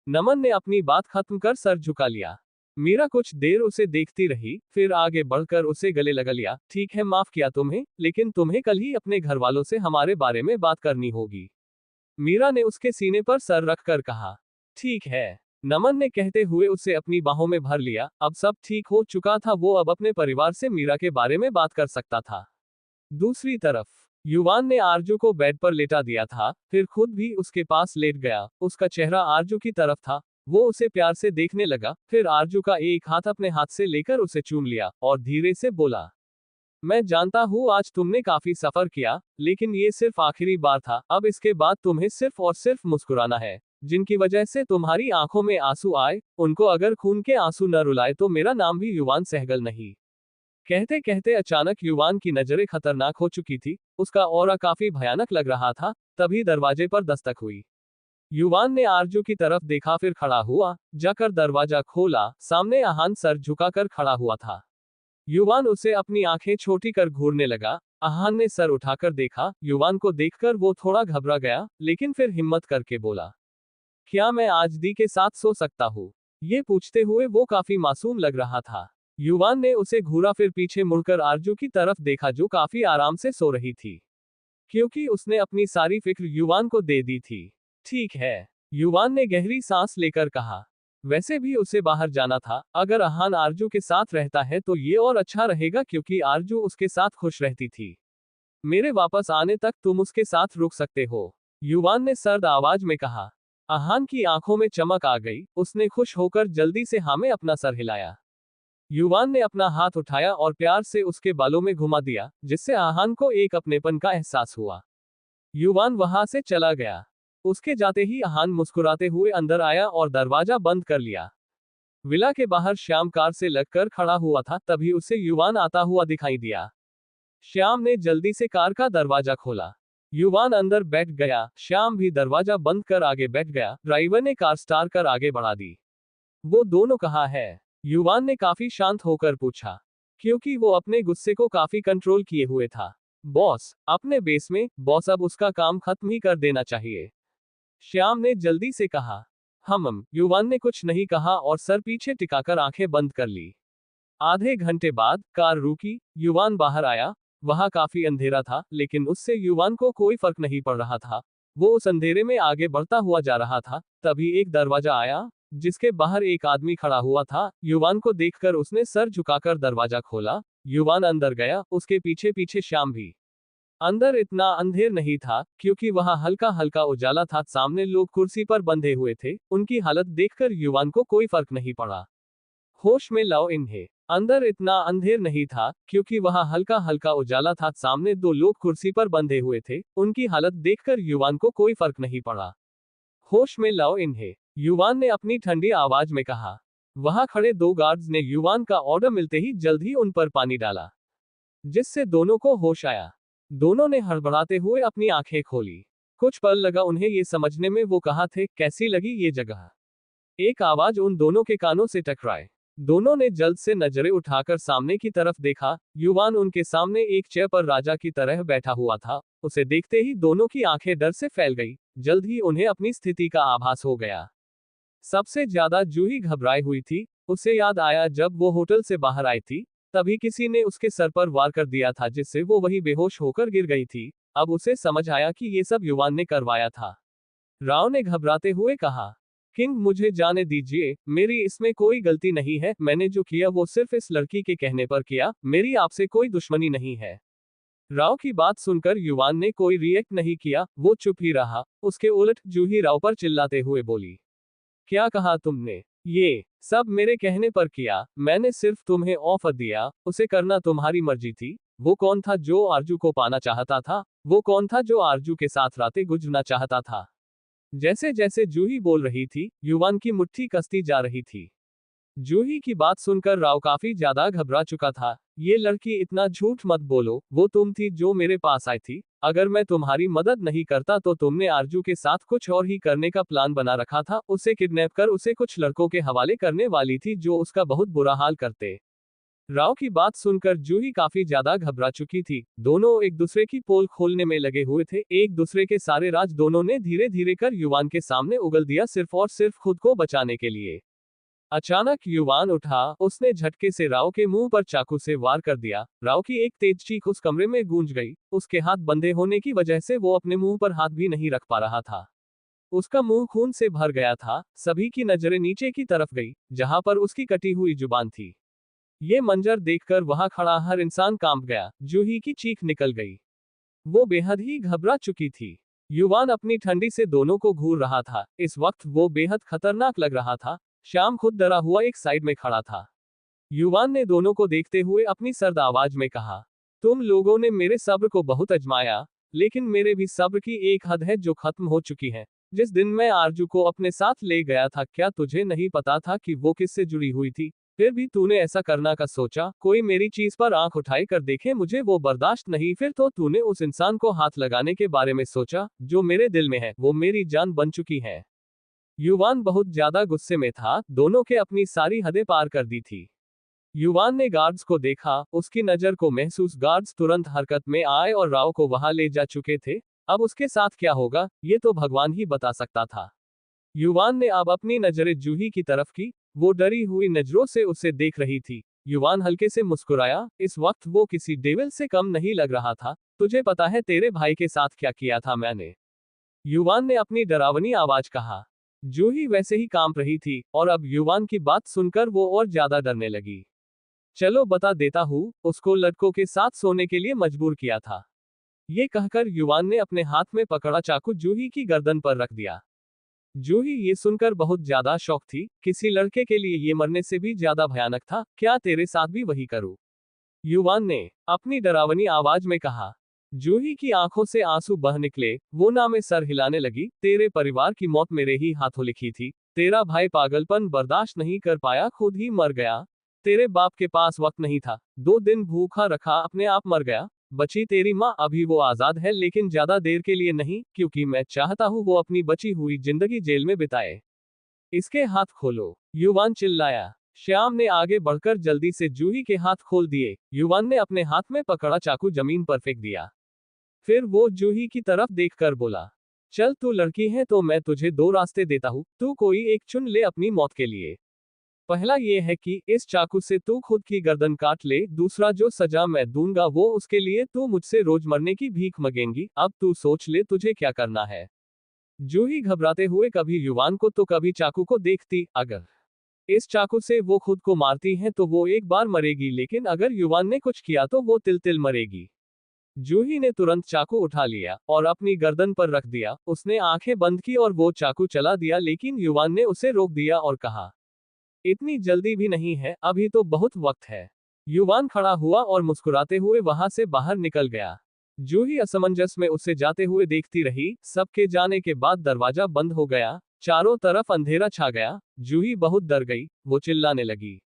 नमन ने अपनी बात खत्म कर सर झुका लिया। मीरा कुछ देर उसे देखती रही, फिर आगे बढ़कर उसे गले लगा लिया। ठीक है, माफ किया तुम्हें, लेकिन तुम्हें कल ही अपने घर वालों से हमारे बारे में बात करनी होगी। मीरा ने उसके सीने पर सर रखकर कहा। ठीक है, नमन ने कहते हुए उसे अपनी बाहों में भर लिया। अब सब ठीक हो चुका था। वो अब अपने परिवार से मीरा के बारे में बात कर सकता था। दूसरी तरफ युवान ने आरजू को बेड पर लेटा दिया था, फिर खुद भी उसके पास लेट गया। उसका चेहरा आरजू की तरफ था। वो उसे प्यार से देखने लगा, फिर आरजू का एक हाथ अपने हाथ से लेकर उसे चूम लिया और धीरे से बोला, मैं जानता हूँ आज तुमने काफी सफर किया, लेकिन ये सिर्फ आखिरी बार था। अब इसके बाद तुम्हें सिर्फ और सिर्फ मुस्कुराना है। जिनकी वजह से तुम्हारी आंखों में आंसू आए, उनको अगर खून के आंसू न रुलाए तो मेरा नाम भी युवान सहगल नहीं। कहते कहते अचानक युवान की नजरें खतरनाक हो चुकी थी। उसका ऑरा काफी भयानक लग रहा था। तभी दरवाजे पर दस्तक हुई। युवान ने आरजू की तरफ देखा, फिर खड़ा हुआ, जाकर दरवाजा खोला। सामने आहान सर झुकाकर खड़ा हुआ था। युवान उसे अपनी आंखें छोटी कर घूरने लगा। आहान ने सर उठाकर देखा। युवान को देखकर वो थोड़ा घबरा गया, लेकिन फिर हिम्मत करके बोला, क्या मैं आज दी के साथ सो सकता हूँ? ये पूछते हुए वो काफी मासूम लग रहा था। युवान ने उसे घूरा, फिर पीछे मुड़कर आरजू की तरफ देखा जो काफी आराम से सो रही थी, क्योंकि उसने अपनी सारी फिक्र युवान को दे दी थी। ठीक है, युवान ने गहरी सांस लेकर कहा। वैसे भी उसे बाहर जाना था। अगर आहान आरजू के साथ रहता है तो ये और अच्छा रहेगा, क्योंकि आरजू उसके साथ खुश रहती थी। मेरे वापस आने तक तुम उसके साथ रुक सकते हो, युवान ने सर्द आवाज में कहा। आहान की आंखों में चमक आ गई। उसने खुश होकर जल्दी से हाँ में अपना सर हिलाया। युवान ने अपना हाथ उठाया और प्यार से उसके बालों में घुमा दिया, जिससे आहान को एक अपनेपन का एहसास हुआ। युवान वहां से चला गया। उसके जाते ही आहान मुस्कुराते हुए अंदर आया और दरवाजा बंद कर लिया। विला के बाहर श्याम कार से लगकर खड़ा हुआ था, तभी उसे युवान आता हुआ दिखाई दिया। श्याम ने जल्दी से कार का दरवाजा खोला। युवान अंदर बैठ गया। श्याम भी दरवाजा बंद कर आगे बैठ गया। ड्राइवर ने कार स्टार्ट कर आगे बढ़ा दी। वो दोनों कहाँ है? युवान ने काफी शांत होकर पूछा, क्योंकि वो अपने गुस्से को काफी कंट्रोल किए हुए था। बॉस, अपने बेस में। बॉस, अब उसका काम खत्म ही कर देना चाहिए, श्याम ने जल्दी से कहा। युवान ने कुछ नहीं कहा और सर पीछे टिकाकर आंखें बंद कर ली। आधे घंटे बाद कार रुकी। युवान बाहर आया। वहां काफी अंधेरा था, लेकिन उससे युवान को कोई फर्क नहीं पड़ रहा था। वो उस अंधेरे में आगे बढ़ता हुआ जा रहा था। तभी एक दरवाजा आया, जिसके बाहर एक आदमी खड़ा हुआ था। युवान को देखकर उसने सर झुकाकर दरवाजा खोला। युवान अंदर गया, उसके पीछे पीछे श्याम भी। अंदर इतना अंधेर नहीं था, क्योंकि वहां हल्का हल्का उजाला था। सामने लोग कुर्सी पर बंधे हुए थे। उनकी हालत देखकर युवान को कोई फर्क नहीं पड़ा। होश में लाओ इन्हें। अंदर इतना अंधेर नहीं था, क्योंकि वहां हल्का हल्का उजाला था। सामने दो लोग कुर्सी पर बंधे हुए थे। उनकी हालत देखकर युवान को कोई फर्क नहीं पड़ा। होश में लाओ इन्हें, युवान ने अपनी ठंडी आवाज में कहा। वहां खड़े दो गार्ड्स ने युवान का ऑर्डर मिलते ही जल्द ही उन पर पानी डाला, जिससे दोनों को होश आया। दोनों ने हड़बड़ाते हुए अपनी आंखें खोली। कुछ पल लगा उन्हें ये समझने में वो कहाँ थे, कैसी लगी ये जगह। एक आवाज उन दोनों के कानों से टकराए। दोनों ने जल्द से नजरें उठाकर सामने की तरफ देखा। युवान उनके सामने एक चेयर पर राजा की तरह बैठा हुआ था। उसे देखते ही दोनों की आंखें डर से फैल गई। जल्द ही उन्हें अपनी स्थिति का आभास हो गया। सबसे ज्यादा जूही घबराई हुई थी। उसे याद आया जब वो होटल से बाहर आई थी, तभी किसी ने उसके सर पर वार कर दिया था, जिससे वो वही बेहोश होकर गिर गई थी। अब उसे समझ आया कि ये सब युवान ने करवाया था। राव ने घबराते हुए कहा, किंग, मुझे जाने दीजिए, मेरी इसमें कोई गलती नहीं है। मैंने जो किया वो सिर्फ इस लड़की के कहने पर किया। मेरी आपसे कोई दुश्मनी नहीं है। राव की बात सुनकर युवान ने कोई रिएक्ट नहीं किया। वो चुप ही रहा। उसके उलट जूही राव पर चिल्लाते हुए बोली, क्या कहा तुमने? ये सब मेरे कहने पर किया। मैंने सिर्फ तुम्हें ऑफर दिया, उसे करना तुम्हारी मर्जी थी। वो कौन था जो आरजू को पाना चाहता था? वो कौन था जो आरजू के साथ रातें गुजरना चाहता था? जैसे जैसे जूही बोल रही थी, युवान की मुट्ठी कसती जा रही थी। जूही की बात सुनकर राव काफी ज्यादा घबरा चुका था। ये लड़की, इतना झूठ मत बोलो। वो तुम थी जो मेरे पास आई थी। अगर मैं तुम्हारी मदद नहीं करता तो तुमने आरजू के साथ कुछ और ही करने का प्लान बना रखा था। उसे किडनैप कर उसे कुछ लड़कों के हवाले करने वाली थी, जो उसका बहुत बुरा हाल करते। राव की बात सुनकर जूही काफी ज्यादा घबरा चुकी थी। दोनों एक दूसरे की पोल खोलने में लगे हुए थे। एक दूसरे के सारे राज दोनों ने धीरे धीरे कर युवान के सामने उगल दिया, सिर्फ और सिर्फ खुद को बचाने के लिए। अचानक युवान उठा। उसने झटके से राव के मुंह पर चाकू से वार कर दिया। राव की एक तेज चीख उस कमरे में गूंज गई। उसके हाथ बंधे होने की वजह से वो अपने मुंह पर हाथ भी नहीं रख पा रहा था। उसका मुंह खून से भर गया था। सभी की नजरें नीचे की तरफ गई, जहां पर उसकी कटी हुई जुबान थी। ये मंजर देखकर वहां खड़ा हर इंसान कांप गया। जूही की चीख निकल गई। वो बेहद ही घबरा चुकी थी। युवान अपनी ठंडी से दोनों को घूर रहा था। इस वक्त वो बेहद खतरनाक लग रहा था। श्याम खुद डरा हुआ एक साइड में खड़ा था। युवान ने दोनों को देखते हुए अपनी सर्द आवाज में कहा, तुम लोगों ने मेरे सब्र को बहुत आजमाया, लेकिन मेरे भी सब्र की एक हद है जो खत्म हो चुकी है। जिस दिन मैं आरजू को अपने साथ ले गया था, क्या तुझे नहीं पता था कि वो किससे जुड़ी हुई थी? फिर भी तूने ऐसा करना का सोचा, कोई मेरी चीज पर आंख उठाई कर देखे मुझे वो बर्दाश्त नहीं। फिर तो तूने उस इंसान को हाथ लगाने के बारे में सोचा जो मेरे दिल में है, वो मेरी जान बन चुकी है। युवान बहुत ज्यादा गुस्से में था, दोनों के अपनी सारी हदें पार कर दी थी। युवान ने गार्ड्स को देखा, उसकी नजर को महसूस गार्ड्स तुरंत हरकत में आए और राव को वहां ले जा चुके थे। अब उसके साथ क्या होगा, ये तो भगवान ही बता सकता था। युवान ने अब अपनी नजरें जूही की तरफ की, वो डरी हुई नजरों से उसे देख रही थी। युवान हल्के से मुस्कुराया, इस वक्त वो किसी डेविल से कम नहीं लग रहा था। तुझे पता है तेरे भाई के साथ क्या किया था मैंने? युवान ने अपनी डरावनी आवाज कहा। जूही वैसे ही कांप रही थी, और अब युवान की बात सुनकर वो और ज्यादा डरने लगी। चलो बता देता हूँ, उसको लड़कों के साथ सोने के लिए मजबूर किया था। ये कहकर युवान ने अपने हाथ में पकड़ा चाकू जूही की गर्दन पर रख दिया। जूही ये सुनकर बहुत ज्यादा शौक थी, किसी लड़के के लिए ये मरने से भी ज्यादा भयानक था। क्या तेरे साथ भी वही करूं? युवान ने अपनी डरावनी आवाज में कहा। जूही की आंखों से आंसू बह निकले, वो ना में सर हिलाने लगी। तेरे परिवार की मौत मेरे ही हाथों लिखी थी। तेरा भाई पागलपन बर्दाश्त नहीं कर पाया, खुद ही मर गया। तेरे बाप के पास वक्त नहीं था, 2 दिन भूखा रखा, अपने आप मर गया। बची तेरी माँ, अभी वो आजाद है, लेकिन ज्यादा देर के लिए नहीं, क्योंकि मैं चाहता हूँ वो अपनी बची हुई जिंदगी जेल में बिताए। इसके हाथ खोलो, युवान चिल्लाया। श्याम ने आगे बढ़कर जल्दी से जूही के हाथ खोल दिए। युवान ने अपने हाथ में पकड़ा चाकू जमीन पर फेंक दिया। फिर वो जूही की तरफ देखकर बोला, चल तू लड़की है तो मैं तुझे 2 रास्ते देता हूँ, तू कोई एक चुन ले अपनी मौत के लिए। पहला ये है कि इस चाकू से तू खुद की गर्दन काट ले, दूसरा जो सजा मैं दूंगा वो उसके लिए तू मुझसे रोज मरने की भीख मांगेगी। अब तू सोच ले तुझे क्या करना है। जूही घबराते हुए कभी युवान को तो कभी चाकू को देखती। अगर इस चाकू से वो खुद को मारती है तो वो एक बार मरेगी, लेकिन अगर युवान ने कुछ किया तो वो तिल तिल मरेगी। जूही ने तुरंत चाकू उठा लिया और अपनी गर्दन पर रख दिया। उसने आंखें बंद की और वो चाकू चला दिया, लेकिन युवान ने उसे रोक दिया और कहा, इतनी जल्दी भी नहीं है, अभी तो बहुत वक्त है। युवान खड़ा हुआ और मुस्कुराते हुए वहां से बाहर निकल गया। जूही असमंजस में उसे जाते हुए देखती रही। सबके जाने के बाद दरवाजा बंद हो गया, चारों तरफ अंधेरा छा गया। जूही बहुत डर गई, वो चिल्लाने लगी,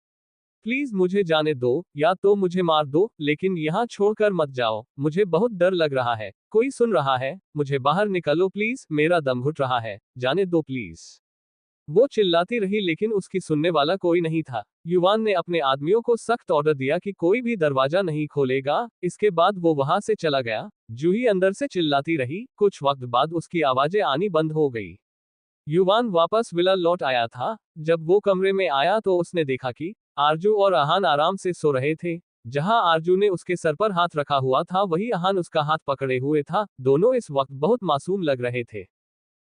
प्लीज मुझे जाने दो, या तो मुझे मार दो, लेकिन यहाँ छोड़कर मत जाओ, मुझे बहुत डर लग रहा है। कोई सुन रहा है? मुझे बाहर निकालो प्लीज, मेरा दम घुट रहा है, जाने दो प्लीज। वो चिल्लाती रही, लेकिन उसकी सुनने वाला कोई नहीं था। युवान ने अपने आदमियों को सख्त ऑर्डर दिया कि कोई भी दरवाजा नहीं खोलेगा। इसके बाद वो वहां से चला गया। जूही अंदर से चिल्लाती रही, कुछ वक्त बाद उसकी आवाजें आनी बंद हो गई। युवान वापस विला लौट आया था। जब वो कमरे में आया तो उसने देखा कि आरजू और अहान आराम से सो रहे थे। जहां आरजू ने उसके सर पर हाथ रखा हुआ था, वही अहान उसका हाथ पकड़े हुए था। दोनों इस वक्त बहुत मासूम लग रहे थे।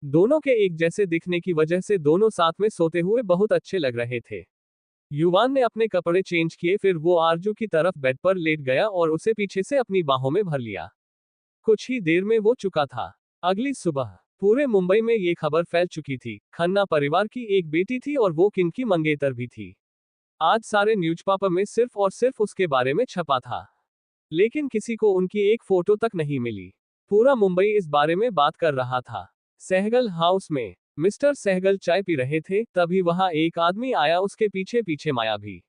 दोनों के एक जैसे दिखने की वजह से दोनों साथ में सोते हुए बहुत अच्छे लग रहे थे। युवान ने अपने कपड़े चेंज किए, फिर वो आरजू की तरफ बेड पर लेट गया और उसे पीछे से अपनी बाहों में भर लिया। कुछ ही देर में वो चुका था। अगली सुबह पूरे मुंबई में ये खबर फैल चुकी थी, खन्ना परिवार की एक बेटी थी और वो किनकी मंगेतर भी थी। आज सारे न्यूज़पेपर में सिर्फ और सिर्फ उसके बारे में छपा था, लेकिन किसी को उनकी एक फोटो तक नहीं मिली। पूरा मुंबई इस बारे में बात कर रहा था। सहगल हाउस में मिस्टर सहगल चाय पी रहे थे, तभी वहां एक आदमी आया, उसके पीछे पीछे माया भी।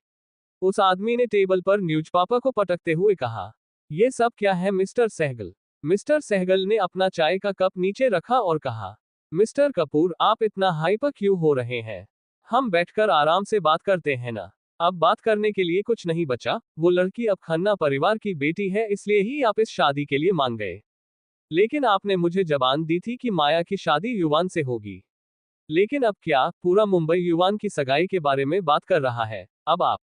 उस आदमी ने टेबल पर न्यूज़पेपर को पटकते हुए कहा, ये सब क्या है मिस्टर सहगल? मिस्टर सहगल ने अपना चाय का कप नीचे रखा और कहा, मिस्टर कपूर, आप इतना हाइपर क्यों हो रहे हैं? हम बैठकर आराम से बात करते हैं ना। अब बात करने के लिए कुछ नहीं बचा। वो लड़की अब खन्ना परिवार की बेटी है, इसलिए ही आप इस शादी के लिए मान गए। लेकिन आपने मुझे जबान दी थी कि माया की शादी युवान से होगी। लेकिन अब क्या? पूरा मुंबई युवान की सगाई के बारे में बात कर रहा है। अब आप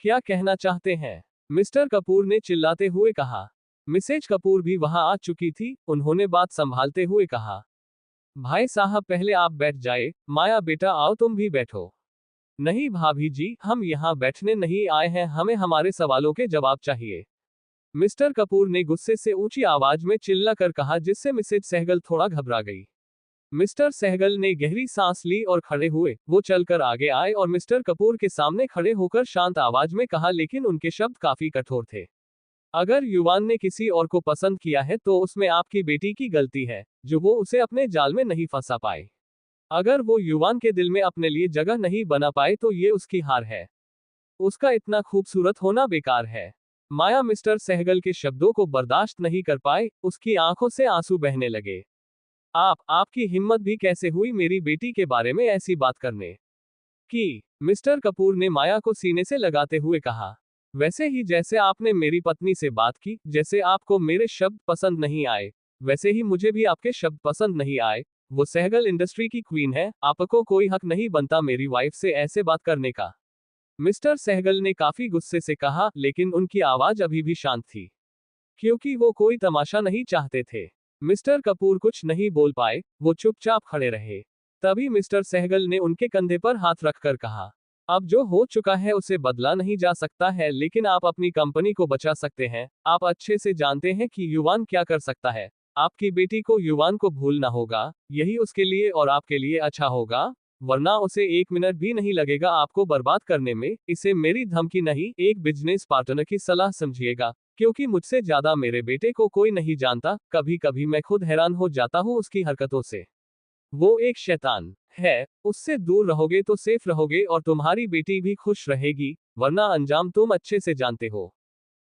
क्या कहना चाहते हैं? मिस्टर कपूर ने चिल्लाते हुए कहा। मिसेज कपूर भी वहां आ चुकी थी। उन्होंने बात संभालते हुए कहा, भाई साहब पहले आप बैठ जाए। माया बेटा आओ तुम भी बैठो। नहीं भाभी जी, हम यहाँ बैठने नहीं आए हैं, हमें हमारे सवालों के जवाब चाहिए। मिस्टर कपूर ने गुस्से से ऊंची आवाज में चिल्ला कर कहा, जिससे मिसेज सहगल थोड़ा घबरा गई। मिस्टर सहगल ने गहरी सांस ली और खड़े हुए। वो चलकर आगे आए और मिस्टर कपूर के सामने खड़े होकर शांत आवाज में कहा, लेकिन उनके शब्द काफी कठोर थे, अगर युवान ने किसी और को पसंद किया है तो उसमें आपकी बेटी की गलती है, जो वो उसे अपने जाल में नहीं फंसा पाए। अगर वो युवान के दिल में अपने लिए जगह नहीं बना पाए तो ये उसकी हार है। उसका इतना खूबसूरत होना बेकार है। माया मिस्टर सहगल के शब्दों को बर्दाश्त नहीं कर पाए, उसकी आंखों से आंसू बहने लगे। आपकी हिम्मत भी कैसे हुई मेरी बेटी के बारे में ऐसी बात करने की? मिस्टर कपूर ने माया को सीने से लगाते हुए कहा। वैसे ही जैसे आपने मेरी पत्नी से बात की, जैसे आपको मेरे शब्द पसंद नहीं आए, वैसे ही मुझे भी आपके शब्द पसंद नहीं आए। वो सहगल इंडस्ट्री की क्वीन है, आपको कोई हक नहीं बनता मेरी वाइफ से ऐसे बात करने का। मिस्टर सहगल ने काफी गुस्से से कहा, लेकिन उनकी आवाज अभी भी शांत थी, क्योंकि वो कोई तमाशा नहीं चाहते थे। मिस्टर कपूर कुछ नहीं बोल पाए, वो चुपचाप खड़े रहे। तभी मिस्टर सहगल ने उनके कंधे पर हाथ रखकर कहा, अब जो हो चुका है उसे बदला नहीं जा सकता है, लेकिन आप अपनी कंपनी को बचा सकते हैं। आप अच्छे से जानते हैं कि युवान क्या कर सकता है। आपकी बेटी को युवान को भूलना होगा, यही उसके लिए और आपके लिए अच्छा होगा, वरना उसे 1 मिनट भी नहीं लगेगा आपको बर्बाद करने में। इसे मेरी धमकी नहीं, एक बिजनेस पार्टनर की सलाह समझिएगा, क्योंकि मुझसे ज्यादा मेरे बेटे को कोई नहीं जानता। कभी कभी मैं खुद हैरान हो जाता हूँ उसकी हरकतों से। वो एक शैतान है, उससे दूर रहोगे तो सेफ रहोगे और तुम्हारी बेटी भी खुश रहेगी, वरना अंजाम तुम अच्छे से जानते हो।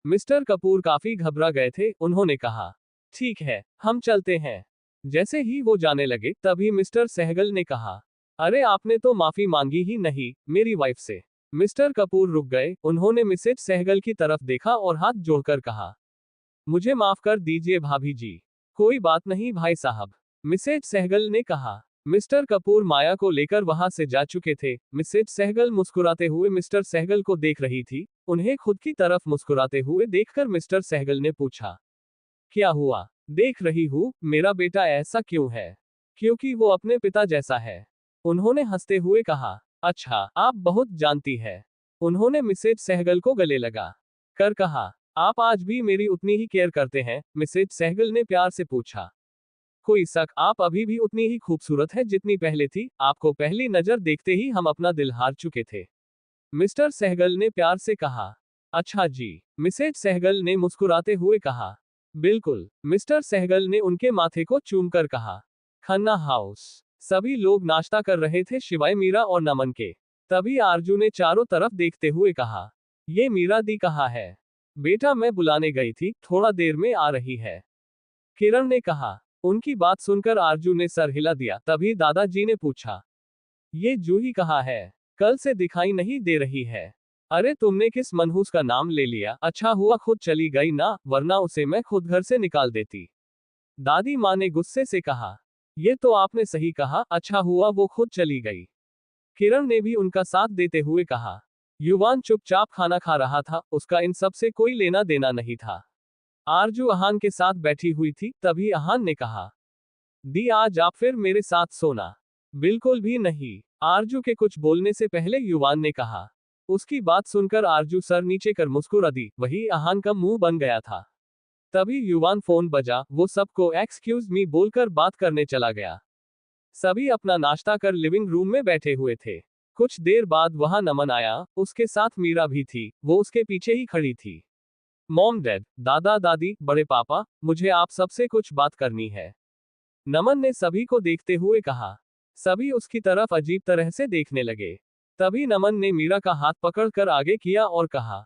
मिस्टर कपूर काफी घबरा गए थे, उन्होंने कहा, ठीक है, हम चलते हैं। जैसे ही वो जाने लगे, तभी मिस्टर सहगल ने कहा, अरे आपने तो माफी मांगी ही नहीं मेरी वाइफ से। मिस्टर कपूर रुक गए, उन्होंने मिसेज सहगल की तरफ देखा और हाथ जोड़कर कहा, मुझे माफ कर दीजिए भाभी जी। कोई बात नहीं भाई साहब, मिसेज सहगल ने कहा। मिस्टर कपूर माया को लेकर वहां से जा चुके थे। मिसेज सहगल मुस्कुराते हुए मिस्टर सहगल को देख रही थी। उन्हें खुद की तरफ मुस्कुराते हुए देखकर मिस्टर सहगल ने पूछा, क्या हुआ? देख रही हूँ, मेरा बेटा ऐसा क्यों है? क्योंकि वो अपने पिता जैसा है, उन्होंने हंसते हुए कहा। अच्छा, आप बहुत जानती है। उन्होंने मिसेज सहगल को गले लगा कर कहा, आप आज भी मेरी उतनी ही केयर करते हैं? मिसेज सहगल ने प्यार से पूछा। कोई शक, आप अभी भी उतनी ही खूबसूरत है जितनी पहले थी। आपको पहली नजर देखते ही हम अपना दिल हार चुके थे, मिस्टर सहगल ने प्यार से कहा। अच्छा जी, मिसेज सहगल ने मुस्कुराते हुए कहा। बिल्कुल, मिस्टर सहगल ने उनके माथे को चूमकर कहा। खन्ना हाउस। सभी लोग नाश्ता कर रहे थे शिवाय मीरा और नमन के। तभी आरजू ने चारों तरफ देखते हुए कहा, ये मीरा दी कहाँ है? बेटा मैं बुलाने गई थी, थोड़ा देर में आ रही है, किरण ने कहा। उनकी बात सुनकर आरजू ने सर हिला दिया। तभी दादाजी ने पूछा, ये जूही कहाँ है? कल से दिखाई नहीं दे रही है। अरे तुमने किस मनहूस का नाम ले लिया? अच्छा हुआ खुद चली गई ना, वरना उसे मैं खुद घर से निकाल देती, दादी माँ ने गुस्से से कहा। ये तो आपने सही कहा, अच्छा हुआ वो खुद चली गई, किरण ने भी उनका साथ देते हुए कहा। युवान चुपचाप खाना खा रहा था, उसका इन सब से कोई लेना देना नहीं था। आरजू अहान के साथ बैठी हुई थी। तभी अहान ने कहा, दी आज आप फिर मेरे साथ सोना? बिल्कुल भी नहीं, आरजू के कुछ बोलने से पहले युवान ने कहा। उसकी बात सुनकर आरजू सर नीचे कर मुस्कुरा दी, वही अहान का मुंह बन गया था। तभी युवान फोन बजा, वो सबको एक्सक्यूज मी बोलकर बात करने चला गया। सभी अपना नाश्ता कर लिविंग रूम में बैठे हुए थे। कुछ देर बाद वहां नमन आया, उसके साथ मीरा भी थी, वो उसके पीछे ही खड़ी थी। मॉम डैड, दादा दादी, बड़े पापा, मुझे आप सबसे कुछ बात करनी है, नमन ने सभी को देखते हुए कहा। सभी उसकी तरफ अजीब तरह से देखने लगे। तभी नमन ने मीरा का हाथ पकड़कर आगे किया और कहा,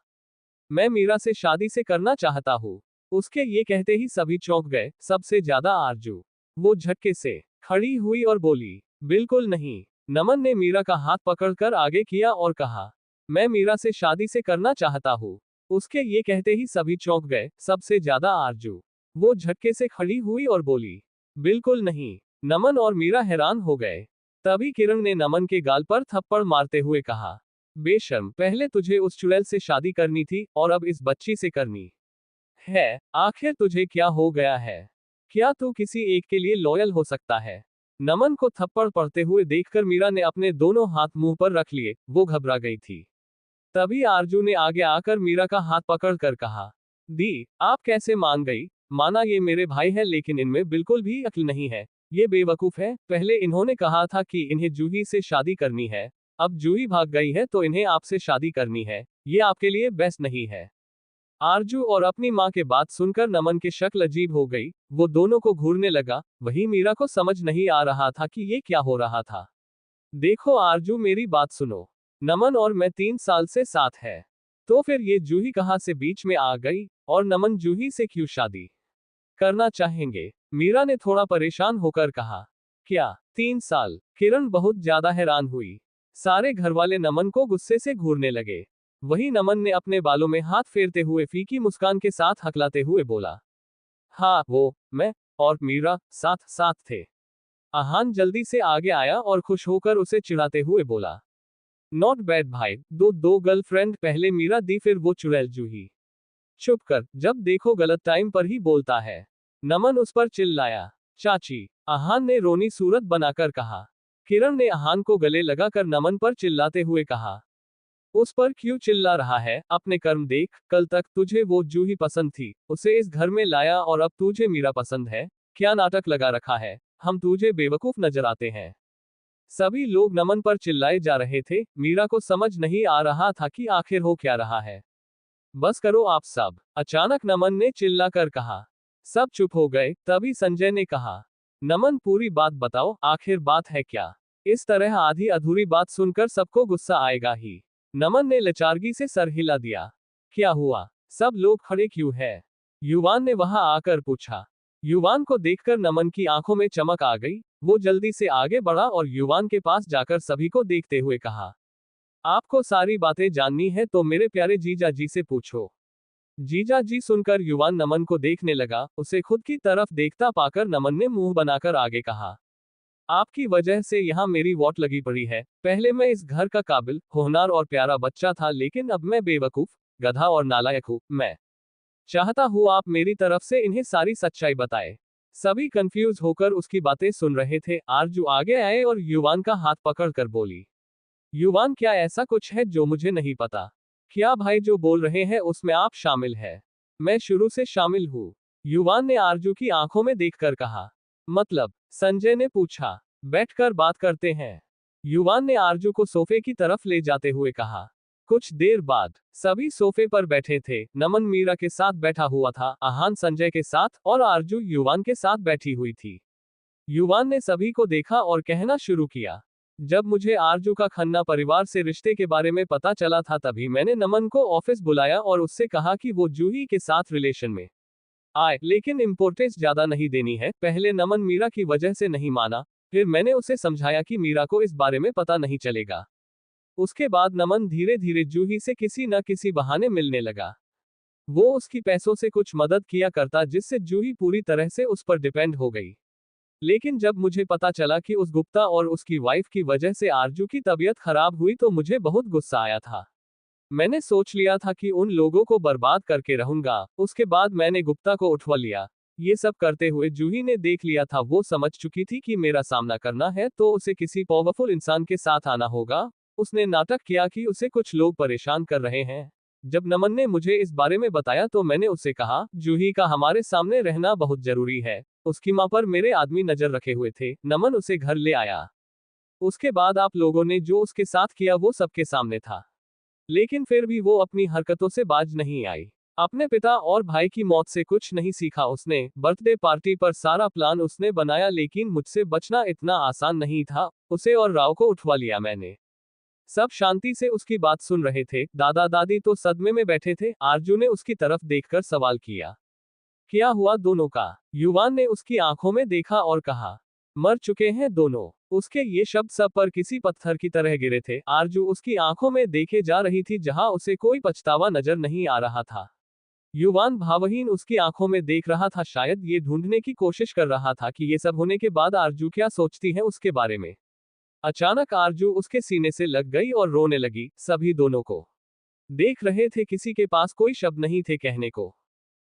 मैं मीरा से शादी से करना चाहता हूँ। उसके ये कहते ही सभी चौंक गए, सबसे ज्यादा आरजू। वो झटके से खड़ी हुई और बोली, बिल्कुल नहीं। नमन ने मीरा का हाथ पकड़कर आगे किया और कहा, मैं मीरा से शादी से करना चाहता हूँ। उसके ये कहते ही सभी चौंक गए, सबसे ज्यादा आरजू। वो झटके से खड़ी हुई और बोली, बिल्कुल नहीं। नमन और मीरा हैरान हो गए। तभी किरण ने नमन के गाल पर थप्पड़ मारते हुए कहा, बेशर्म, पहले तुझे उस चुड़ैल से शादी करनी थी और अब इस बच्ची से करनी है। आखिर तुझे क्या हो गया है? क्या तू किसी एक के लिए लॉयल हो सकता है? नमन को थप्पड़ पड़ते हुए देखकर मीरा ने अपने दोनों हाथ मुंह पर रख लिए, वो घबरा गई थी। तभी आरजू ने आगे आकर मीरा का हाथ पकड़कर कहा, दी, आप कैसे मान गई? माना ये मेरे भाई है, लेकिन इनमें बिल्कुल भी अक्ल नहीं है। ये बेवकूफ है। पहले इन्होंने कहा था कि इन्हें जूही से शादी करनी है, अब जूही भाग गई है तो इन्हें आपसे शादी करनी है। ये आपके लिए बेस्ट नहीं है। आरजू और अपनी माँ के बात सुनकर नमन की शक्ल अजीब हो गई, वो दोनों को घूरने लगा। वही मीरा को समझ नहीं आ रहा था कि ये क्या हो रहा था। देखो आरजू, मेरी बात सुनो, नमन और मैं 3 साल से साथ है। तो फिर ये जूही कहाँ से बीच में आ गई, और नमन जूही से क्यों शादी करना चाहेंगे? मीरा ने थोड़ा परेशान होकर कहा। क्या 3 साल? किरण बहुत ज्यादा हैरान हुई। सारे घरवाले नमन को गुस्से से घूरने लगे। वही नमन ने अपने बालों में हाथ फेरते हुए फीकी मुस्कान के साथ हकलाते हुए बोला, हाँ वो, मैं और मीरा साथ साथ थे। आहान जल्दी से आगे आया और खुश होकर उसे चिढ़ाते हुए बोला, नॉट बैड भाई, दो गर्लफ्रेंड, पहले मीरा दी फिर वो चुड़ैल जूही। चुप कर, जब देखो गलत टाइम पर ही बोलता है। नमन उस पर चिल्लाया। चाची, आहान ने रोनी सूरत बनाकर कहा। किरण ने आहान को गले लगाकर नमन पर चिल्लाते हुए कहा, उस पर क्यों चिल्ला रहा है, अपने कर्म देख, कल तक तुझे वो जूही पसंद थी, उसे इस घर में लाया और अब तुझे मीरा पसंद है। क्या नाटक लगा रखा है, हम तुझे बेवकूफ नजर आते हैं। सभी लोग नमन पर चिल्लाए जा रहे थे। मीरा को समझ नहीं आ रहा था कि आखिर हो क्या रहा है। बस करो आप सब, अचानक नमन ने चिल्लाकर कहा। सब चुप हो गए। तभी संजय ने कहा, नमन पूरी बात बताओ, आखिर बात है क्या? इस तरह आधी अधूरी बात सुनकर सबको गुस्सा आएगा ही। नमन ने लचारगी से सर हिला दिया। क्या हुआ? सब लोग खड़े क्यों है? युवान ने वहां आकर पूछा। युवान को देखकर नमन की आंखों में चमक आ गई। वो जल्दी से आगे बढ़ा और युवान के पास जाकर सभी को देखते हुए कहा, आपको सारी बातें जाननी है तो मेरे प्यारे जीजा जी से पूछो। जीजा जी सुनकर युवान नमन को देखने लगा। उसे खुद की तरफ देखता पाकर नमन ने मुंह बनाकर आगे कहा, आपकी वजह से यहाँ मेरी वोट लगी पड़ी है। पहले मैं इस घर का काबिल, होनहार और प्यारा बच्चा था, लेकिन अब मैं बेवकूफ, गधा और नालायक हूँ। मैं चाहता हूँ आप मेरी तरफ से इन्हें सारी सच्चाई बताए। सभी कंफ्यूज होकर उसकी बातें सुन रहे थे। आरजू आगे आए और युवान का हाथ पकड़कर बोली, युवान, क्या ऐसा कुछ है जो मुझे नहीं पता? क्या भाई जो बोल रहे हैं उसमें आप शामिल है? मैं शुरू से शामिल हूँ। युवान ने आरजू की आंखों में देखकर कहा। मतलब? संजय ने पूछा। बैठकर बात करते हैं। युवान ने आरजू को सोफे की तरफ ले जाते हुए कहा। कुछ देर बाद सभी सोफे पर बैठे थे। नमन मीरा के साथ बैठा हुआ था, आहान संजय के साथ और आरजू युवान के साथ बैठी हुई थी। युवान ने सभी को देखा और कहना शुरू किया, जब मुझे आरजू का खन्ना परिवार से रिश्ते के बारे में पता चला था तभी मैंने नमन को ऑफिस बुलाया और उससे कहा कि वो जूही के साथ रिलेशन में आए, लेकिन इम्पोर्टेंस ज्यादा नहीं देनी है। पहले नमन मीरा की वजह से नहीं माना, फिर मैंने उसे समझाया कि मीरा को इस बारे में पता नहीं चलेगा। उसके बाद नमन धीरे धीरे जूही से किसी न किसी बहाने मिलने लगा। वो उसकी पैसों से कुछ मदद किया करता, जिससे जूही पूरी तरह से उस पर डिपेंड हो गई। लेकिन जब मुझे पता चला कि उस गुप्ता और उसकी वाइफ की वजह से आरजू की तबीयत खराब हुई तो मुझे बहुत गुस्सा आया था। मैंने सोच लिया था कि उन लोगों को बर्बाद करके रहूंगा। उसके बाद मैंने गुप्ता को उठवा लिया। ये सब करते हुए जूही ने देख लिया था। वो समझ चुकी थी कि मेरा सामना करना है तो उसे किसी पावरफुल इंसान के साथ आना होगा। उसने नाटक किया कि उसे कुछ लोग परेशान कर रहे हैं। जब नमन ने मुझे इस बारे में बताया तो मैंने उससे कहा, जूही का हमारे सामने रहना बहुत जरूरी है। उसकी मां पर मेरे आदमी नजर रखे हुए थे। नमन उसे घर ले आया। उसके बाद आप लोगों ने जो उसके साथ किया वो सबके सामने था। लेकिन फिर भी वो अपनी हरकतों से बाज नहीं आई। अपने पिता और भाई की मौत से कुछ नहीं सीखा उसने। बर्थडे पार्टी पर सारा प्लान उसने बनाया, लेकिन मुझसे बचना इतना आसान नहीं था। उसे और राव को उठवा लिया मैंने। सब शांति से उसकी बात सुन रहे थे। दादा दादी तो सदमे में बैठे थे। आरजू ने उसकी तरफ देखकर सवाल किया, क्या हुआ दोनों का? युवान ने उसकी आंखों में देखा और कहा, मर चुके हैं दोनों। उसके ये शब्द सब पर किसी पत्थर की तरह गिरे थे। आरजू उसकी आंखों में देखे जा रही थी, जहां उसे कोई पछतावा नजर नहीं आ रहा था। युवान भावहीन उसकी आंखों में देख रहा था, शायद ये ढूंढने की कोशिश कर रहा था कि ये सब होने के बाद आरजू क्या सोचती है उसके बारे में। अचानक आरजू उसके सीने से लग गई और रोने लगी। सभी दोनों को देख रहे थे, किसी के पास कोई शब्द नहीं थे कहने को।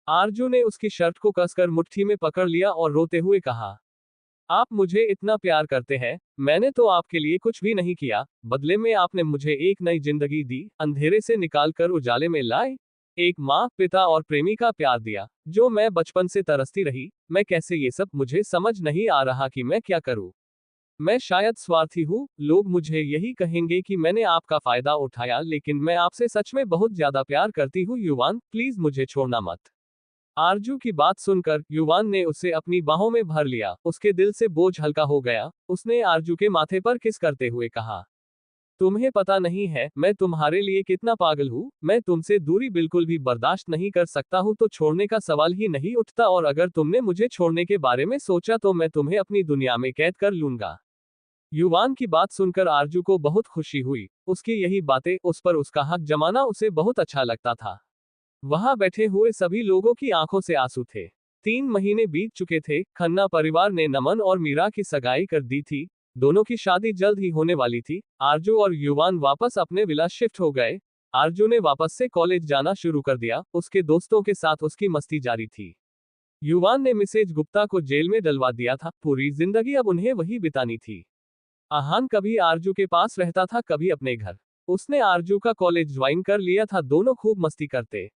आरजू ने उसकी शर्ट को कसकर मुट्ठी में पकड़ लिया और रोते हुए कहा, आप मुझे इतना प्यार करते हैं, मैंने तो आपके लिए कुछ भी नहीं किया। बदले में आपने मुझे एक नई जिंदगी दी, अंधेरे से निकालकर उजाले में लाए। एक माँ, पिता और प्रेमी का प्यार दिया, जो मैं बचपन से तरसती रही। मैं कैसे ये सब, मुझे समझ नहीं आ रहा कि मैं क्या करूं। मैं शायद स्वार्थी हूँ, लोग मुझे यही कहेंगे कि मैंने आपका फायदा उठाया, लेकिन मैं आपसे सच में बहुत ज्यादा प्यार करती हूँ। युवान, प्लीज मुझे छोड़ना मत। आरजू की बात सुनकर युवान ने उसे अपनी बाहों में भर लिया। उसके दिल से बोझ हल्का हो गया। उसने आरजू के माथे पर किस करते हुए कहा, तुम्हें पता नहीं है मैं तुम्हारे लिए कितना पागल हूँ, मैं तुमसे दूरी बिल्कुल भी बर्दाश्त नहीं कर सकता हूँ, तो छोड़ने का सवाल ही नहीं उठता, और अगर तुमने मुझे छोड़ने के बारे में सोचा तो मैं तुम्हें अपनी दुनिया में कैद कर लूंगा। युवान की बात सुनकर आरजू को बहुत खुशी हुई, उसकी यही बातें, उस पर उसका हक जमाना उसे बहुत अच्छा लगता था। वहां बैठे हुए सभी लोगों की आंखों से आंसू थे। 3 महीने बीत चुके थे, खन्ना परिवार ने नमन और मीरा की सगाई कर दी थी। दोनों की शादी जल्द ही होने वाली थी। आरजू और युवान वापस अपने विला शिफ्ट हो गए। आरजू ने वापस से कॉलेज जाना शुरू कर दिया, उसके दोस्तों के साथ उसकी मस्ती जारी थी। युवान ने मिसेज गुप्ता को जेल में डलवा दिया था, पूरी जिंदगी अब उन्हें वही बितानी थी। आहान कभी आरजू के पास रहता था, कभी अपने घर। उसने आरजू का कॉलेज ज्वाइन कर लिया था, दोनों खूब मस्ती करते।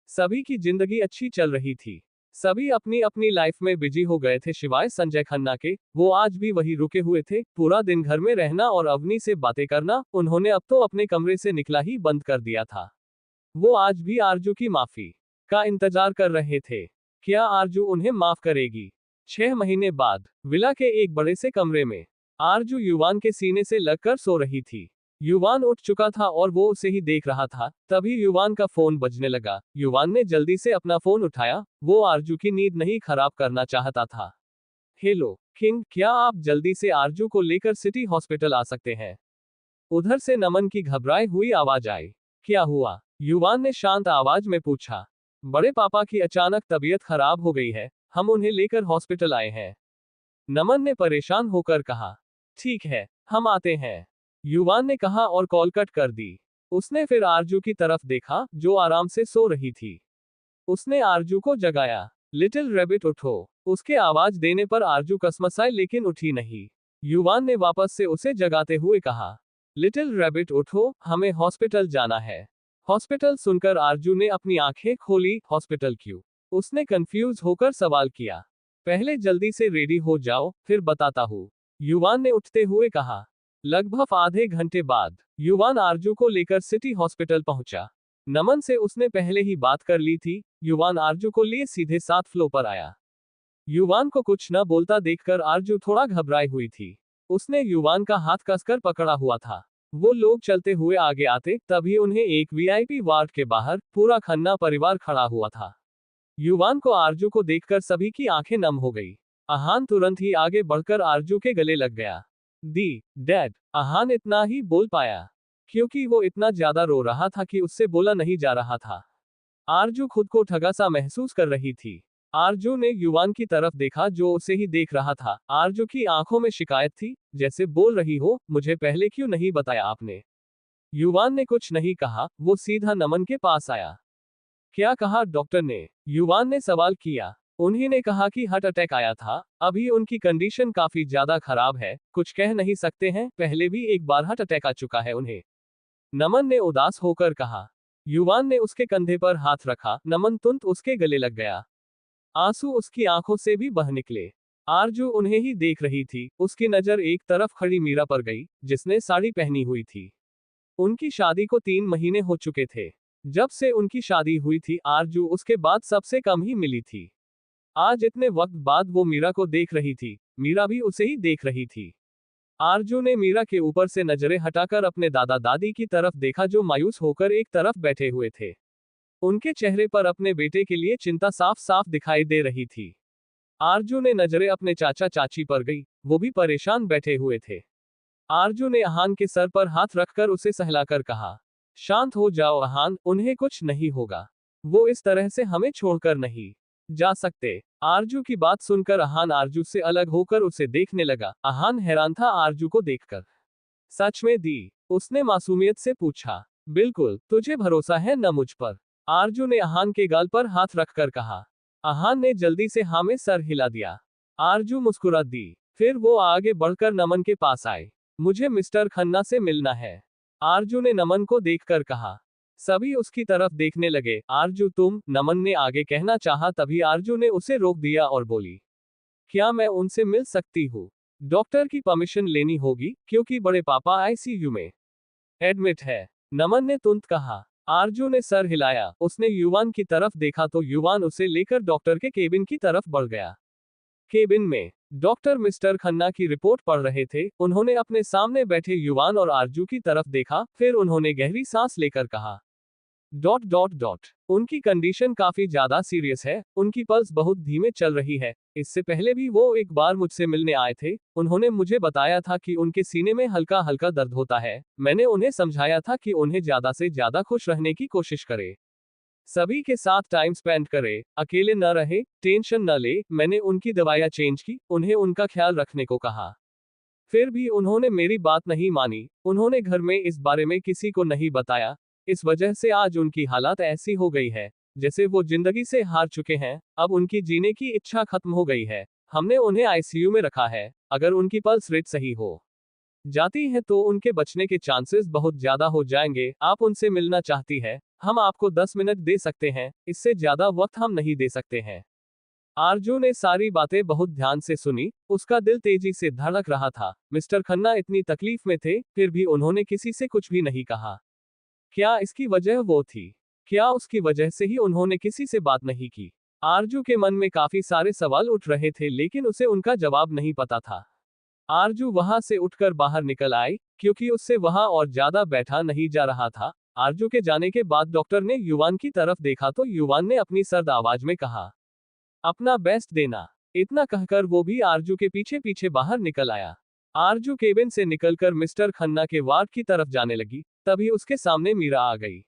सभी की जिंदगी अच्छी चल रही थी। सभी अपनी अपनी लाइफ में बिजी हो गए थे, सिवाय संजय खन्ना के। वो आज भी वही रुके हुए थे, पूरा दिन घर में रहना और अवनी से बातें करना। उन्होंने अब तो अपने कमरे से निकला ही बंद कर दिया था। वो आज भी आरजू की माफी का इंतजार कर रहे थे। क्या आरजू उन्हें माफ करेगी? 6 महीने बाद विला के एक बड़े से कमरे में आरजू युवान के सीने से लगकर सो रही थी। युवान उठ चुका था और वो उसे ही देख रहा था। तभी युवान का फोन बजने लगा। युवान ने जल्दी से अपना फोन उठाया, वो आरजू की नींद नहीं खराब करना चाहता था। हेलो किंग, क्या आप जल्दी से आरजू को लेकर सिटी हॉस्पिटल आ सकते हैं? उधर से नमन की घबराई हुई आवाज आई। क्या हुआ? युवान ने शांत आवाज में पूछा। बड़े पापा की अचानक तबीयत खराब हो गई है, हम उन्हें लेकर हॉस्पिटल आए हैं। नमन ने परेशान होकर कहा। ठीक है, हम आते हैं, युवान ने कहा और कॉल कट कर दी। उसने फिर आरजू की तरफ देखा, जो आराम से सो रही थी। उसने आरजू को जगाया। लिटिल रैबिट उठो। उसके आवाज देने पर आरजू कसमसाई, लेकिन उठी नहीं। युवान ने वापस से उसे जगाते हुए कहा, लिटिल रैबिट उठो, हमें हॉस्पिटल जाना है। हॉस्पिटल सुनकर आरजू ने अपनी आंखें खोली। हॉस्पिटल क्यों? उसने कंफ्यूज होकर सवाल किया। पहले जल्दी से रेडी हो जाओ, फिर बताता हूँ, युवान ने उठते हुए कहा। लगभग आधे घंटे बाद युवान आरजू को लेकर सिटी हॉस्पिटल पहुंचा। नमन से उसने पहले ही बात कर ली थी। युवान आरजू को लिए सीधे 7 फ्लोर पर आया। युवान को कुछ न बोलता देखकर आरजू थोड़ा घबराई हुई थी। उसने युवान का हाथ कसकर पकड़ा हुआ था। वो लोग चलते हुए आगे आते, तभी उन्हें एक वीआईपी वार्ड के बाहर पूरा खन्ना परिवार खड़ा हुआ था। युवान को आरजू को देखकर सभी की आंखें नम हो गई। आहान तुरंत ही आगे बढ़कर आरजू के गले लग गया। दी डैड, आहान इतना ही बोल पाया, क्योंकि वो इतना ज्यादा रो रहा था कि उससे बोला नहीं जा रहा था। आरजू खुद को ठगा सा महसूस कर रही थी। आरजू ने युवान की तरफ देखा, जो उसे ही देख रहा था। आरजू की आंखों में शिकायत थी, जैसे बोल रही हो, मुझे पहले क्यों नहीं बताया आपने? युवान ने कुछ नहीं कहा, वो सीधा नमन के पास आया। क्या कहा डॉक्टर ने? युवान ने सवाल किया। उन्हीं ने कहा कि हार्ट अटैक आया था, अभी उनकी कंडीशन काफी ज्यादा खराब है, कुछ कह नहीं सकते हैं, पहले भी एक बार हार्ट अटैक आ चुका है उन्हें। नमन ने उदास होकर कहा। युवान ने उसके कंधे पर हाथ रखा। नमन तुरंत उसके गले लग गया। आंसू उसकी आंखों से भी बह निकले। आरजू उन्हें ही देख रही थी। उसकी नजर एक तरफ खड़ी मीरा पर गई, जिसने साड़ी पहनी हुई थी। उनकी शादी को 3 महीने हो चुके थे। जब से उनकी शादी हुई थी, आरजू उसके बाद सबसे कम ही मिली थी। आज इतने वक्त बाद वो मीरा को देख रही थी। मीरा भी उसे ही देख रही थी। आरजू ने मीरा के ऊपर से नजरें हटाकर अपने दादा दादी की तरफ देखा, जो मायूस होकर एक तरफ बैठे हुए थे। उनके चेहरे पर अपने बेटे के लिए चिंता साफ साफ दिखाई दे रही थी। आरजू ने नजरें अपने चाचा चाची पर गई, वो भी परेशान बैठे हुए थे। आरजू ने आहान के सर पर हाथ रखकर उसे सहलाकर कहा, शांत हो जाओ आहान, उन्हें कुछ नहीं होगा। वो इस तरह से हमें छोड़कर नहीं जा सकते। आरजू की बात सुनकर आहान आरजू से अलग होकर उसे देखने लगा। आहान हैरान था आरजू को देखकर। सच में दी? उसने मासूमियत से पूछा। बिल्कुल, तुझे भरोसा है न मुझ पर? आरजू ने आहान के गाल पर हाथ रखकर कहा। आहान ने जल्दी से हाँ में सर हिला दिया। आरजू मुस्कुरा दी। फिर वो आगे बढ़कर नमन के पास आए। मुझे मिस्टर खन्ना से मिलना है, आरजू ने नमन को देखकर कहा। सभी उसकी तरफ देखने लगे। आरजू तुम, नमन ने आगे कहना चाहा, तभी आरजू ने उसे रोक दिया और बोली, क्या मैं उनसे मिल सकती हूँ? डॉक्टर की परमिशन लेनी होगी, क्योंकि बड़े पापा आईसीयू में एडमिट है, नमन ने तुरंत कहा। आरजू ने सर हिलाया। उसने युवान की तरफ देखा तो युवान उसे लेकर डॉक्टर के केबिन की तरफ बढ़ गया। केबिन में डॉक्टर मिस्टर खन्ना की रिपोर्ट पढ़ रहे थे। उन्होंने अपने सामने बैठे युवान और आरजू की तरफ देखा, फिर उन्होंने गहरी सांस लेकर कहा, डॉट डॉट डॉट उनकी कंडीशन काफी ज्यादा सीरियस है, उनकी पल्स बहुत धीमे चल रही है। इससे पहले भी वो एक बार मुझसे मिलने आए थे। उन्होंने मुझे बताया था कि उनके सीने में हल्का हल्का दर्द होता है। मैंने उन्हें समझाया था कि उन्हें ज्यादा से ज्यादा खुश रहने की कोशिश करे, सभी के साथ टाइम स्पेंड करे, अकेले न रहे, टेंशन न ले। मैंने उनकी दवाइयाँ चेंज की, उन्हें उनका ख्याल रखने को कहा। फिर भी उन्होंने मेरी बात नहीं मानी। उन्होंने घर में इस बारे में किसी को नहीं बताया। इस वजह से आज उनकी हालत ऐसी हो गई है जैसे वो जिंदगी से हार चुके हैं। अब उनकी जीने की इच्छा खत्म हो गई है। हमने उन्हें आईसीयू में रखा है। अगर उनकी पल्स रेट सही हो जाती है तो उनके बचने के चांसेस बहुत ज्यादा हो जाएंगे। आप उनसे मिलना चाहती है? हम आपको 10 मिनट दे सकते हैं, इससे ज्यादा वक्त हम नहीं दे सकते हैं। आरजू ने सारी बातें बहुत ध्यान से सुनी। उसका दिल तेजी से धड़क रहा था। मिस्टर खन्ना इतनी तकलीफ में थे, फिर भी उन्होंने किसी से कुछ भी नहीं कहा। क्या इसकी वजह वो थी? क्या उसकी वजह से ही उन्होंने किसी से बात नहीं की? आरजू के मन में काफी सारे सवाल उठ रहे थे, लेकिन उसे उनका जवाब नहीं पता था। आरजू वहां से उठकर बाहर निकल आई, क्योंकि उससे वहां और ज्यादा बैठा नहीं जा रहा था। आरजू के जाने के बाद डॉक्टर ने युवान की तरफ देखा तो युवान ने अपनी सर्द आवाज में कहा, अपना बेस्ट देना। इतना कहकर वो भी आरजू के पीछे पीछे बाहर निकल आया। आरजू केबिन से निकलकर मिस्टर खन्ना के वार्ड की तरफ जाने लगी, तभी उसके सामने मीरा आ गई।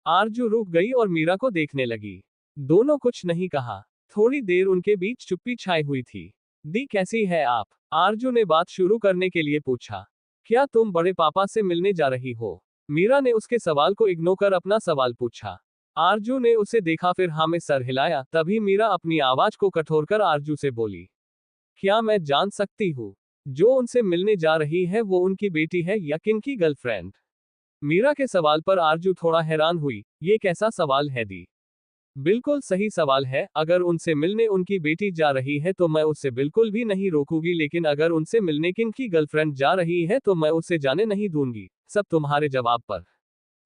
आरजू रुक गई और मीरा को देखने लगी। दोनों कुछ नहीं कहा। थोड़ी देर उनके बीच चुप्पी छाई हुई थी। दी, कैसी है आप? आरजू ने बात शुरू करने के लिए पूछा। क्या तुम बड़े पापा से मिलने जा रही हो? मीरा ने उसके सवाल को इग्नोर कर अपना सवाल पूछा। आरजू ने उसे देखा, फिर हाँ में सर हिलाया। तभी मीरा अपनी आवाज को कठोर कर आरजू से बोली, क्या मैं जान सकती हूँ जो उनसे मिलने जा रही है वो उनकी बेटी है या किनकी गर्लफ्रेंड? मीरा के सवाल पर आरजू थोड़ा हैरान हुई। ये कैसा सवाल है दी? बिल्कुल सही सवाल है। अगर उनसे मिलने उनकी बेटी जा रही है तो मैं उससे बिल्कुल भी नहीं रोकूंगी, लेकिन अगर उनसे मिलने किनकी गर्लफ्रेंड जा रही है तो मैं उसे जाने नहीं दूंगी। सब तुम्हारे जवाब पर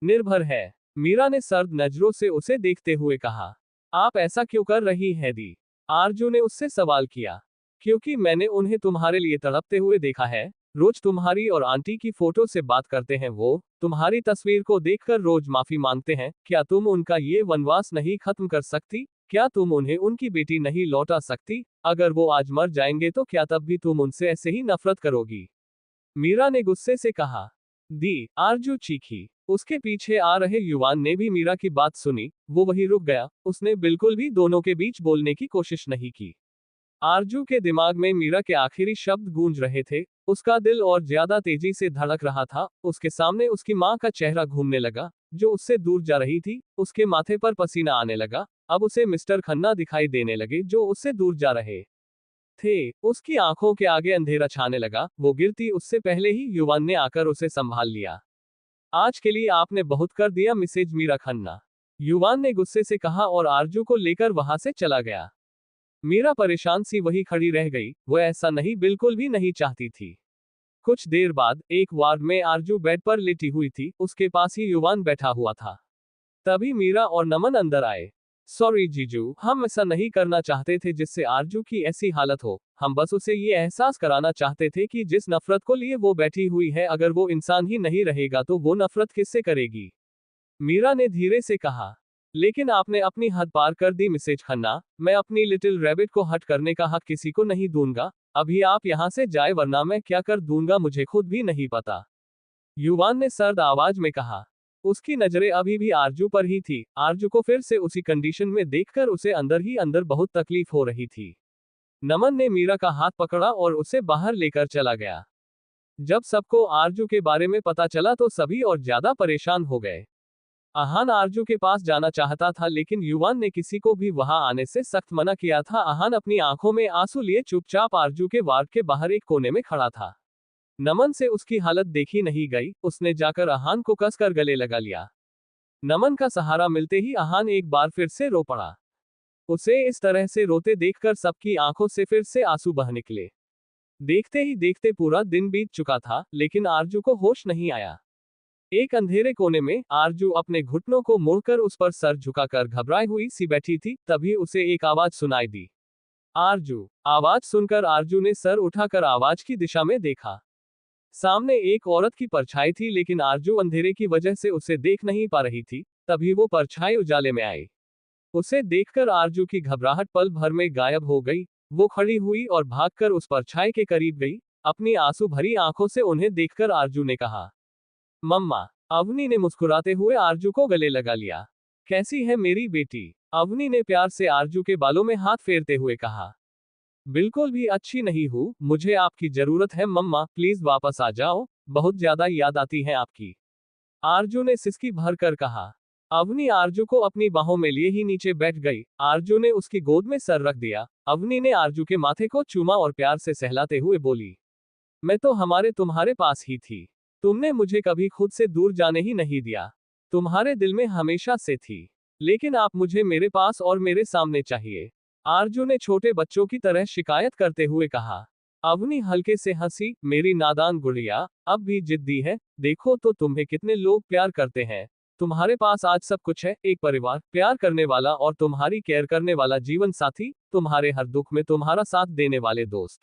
निर्भर है। मीरा ने सर्द नजरों से उसे देखते हुए कहा। आप ऐसा क्यों कर रही है दी? आरजू ने उससे सवाल किया। क्योंकि मैंने उन्हें तुम्हारे लिए तड़पते हुए देखा है। रोज तुम्हारी और आंटी की फोटो से बात करते हैं, वो तुम्हारी तस्वीर को देखकर रोज माफी मांगते हैं। क्या तुम उनका ये वनवास नहीं खत्म कर सकती? क्या तुम उन्हें उनकी बेटी नहीं लौटा सकती? अगर वो आज मर जाएंगे तो क्या तब भी तुम उनसे ऐसे ही नफरत करोगी? मीरा ने गुस्से से कहा। दी, आरजू चीखी। उसके पीछे आ रहे युवान ने भी मीरा की बात सुनी। वो वहीं रुक गया। उसने बिल्कुल भी दोनों के बीच बोलने की कोशिश नहीं की। आरजू के दिमाग में मीरा के आखिरी शब्द गूंज रहे थे। उसका दिल और ज्यादा तेजी से धड़क रहा था। उसके सामने उसकी माँ का चेहरा घूमने लगा, जो उससे दूर जा रही थी। उसके माथे पर पसीना आने लगा। अब उसे मिस्टर खन्ना दिखाई देने लगे, जो उससे दूर जा रहे थे। उसकी आंखों के आगे अंधेरा छाने लगा। वो गिरती उससे पहले ही युवान ने आकर उसे संभाल लिया। आज के लिए आपने बहुत कर दिया मिसेज मीरा खन्ना, युवान ने गुस्से से कहा और आरजू को लेकर वहां से चला गया। मीरा परेशान सी वही खड़ी रह गई। वो ऐसा नहीं, बिल्कुल भी नहीं चाहती थी। कुछ देर बाद एक वार्ड में आरजू बेड पर लेटी हुई थी। उसके पास ही युवान बैठा हुआ था। तभी मीरा और नमन अंदर आए। सॉरी जीजू, हम ऐसा नहीं करना चाहते थे जिससे आरजू की ऐसी हालत हो। हम बस उसे ये एहसास कराना चाहते थे कि जिस नफरत को लिए वो बैठी हुई है, अगर वो इंसान ही नहीं रहेगा तो वो नफरत किससे करेगी? मीरा ने धीरे से कहा। लेकिन आपने अपनी हद पार कर दी मिसेज खन्ना। मैं अपनी लिटिल रैबिट को हट करने का हक किसी को नहीं दूंगा। अभी आप यहां से जाए, वरना मैं क्या कर दूंगा मुझे खुद भी नहीं पता, युवान ने सर्द आवाज में कहा। उसकी नजरें अभी भी आरजू पर ही थी। आरजू को फिर से उसी कंडीशन में देखकर उसे अंदर ही अंदर बहुत तकलीफ हो रही थी। नमन ने मीरा का हाथ पकड़ा और उसे बाहर लेकर चला गया। जब सबको आरजू के बारे में पता चला तो सभी और ज्यादा परेशान हो गए। आहान आरजू के पास जाना चाहता था, लेकिन युवान ने किसी को भी वहां आने से सख्त मना किया था। आहान अपनी आंखों में आंसू लिए चुपचाप आरजू के वार्ड के बाहर एक कोने में खड़ा था। नमन से उसकी हालत देखी नहीं गई। उसने जाकर आहान को कसकर गले लगा लिया। नमन का सहारा मिलते ही आहान एक बार फिर से रो पड़ा। उसे इस तरह से रोते देखकर सबकी आंखों से फिर से आंसू बह निकले। देखते ही देखते पूरा दिन बीत चुका था, लेकिन आरजू को होश नहीं आया। एक अंधेरे कोने में आरजू अपने घुटनों को मोड़कर उस पर सर झुकाकर घबराई हुई सी बैठी थी। तभी उसे एक आवाज सुनाई दी। आरजू। आवाज सुनकर आरजू ने सर उठाकर आवाज की दिशा में देखा। सामने एक औरत की परछाई थी, लेकिन आरजू अंधेरे की वजह से उसे देख नहीं पा रही थी। तभी वो परछाई उजाले में आई। उसे देखकर आरजू की घबराहट पल भर में गायब हो गई। वो खड़ी हुई और भागकर उस परछाई के करीब गई। अपनी आंसू भरी आंखों से उन्हें देखकर आरजू ने कहा, मम्मा। अवनी ने मुस्कुराते हुए आरजू को गले लगा लिया। कैसी है मेरी बेटी? अवनी ने प्यार से आरजू के बालों में हाथ फेरते हुए कहा। बिल्कुल भी अच्छी नहीं हूँ, मुझे आपकी जरूरत है मम्मा, प्लीज वापस आ जाओ, बहुत ज्यादा याद आती है आपकी। आरजू ने सिसकी भर कर कहा। अवनी आरजू को अपनी बाहों में लिए ही नीचे बैठ गई। आरजू ने उसकी गोद में सर रख दिया। अवनी ने आरजू के माथे को चूमा और प्यार से सहलाते हुए बोली, मैं तो तुम्हारे पास ही थी। तुमने मुझे कभी खुद से दूर जाने ही नहीं दिया। तुम्हारे दिल में हमेशा से थी। लेकिन आप मुझे मेरे पास और मेरे सामने चाहिए। आरजू ने छोटे बच्चों की तरह शिकायत करते हुए कहा। अवनी हल्के से हंसी, मेरी नादान गुड़िया, अब भी जिद्दी है। देखो तो तुम्हें कितने लोग प्यार करते हैं। तुम्हारे पास आज सब कुछ है, एक परिवार, प्यार करने वाला और तुम्हारी केयर करने वाला जीवन साथी, तुम्हारे हर दुख में तुम्हारा साथ देने वाले दोस्त।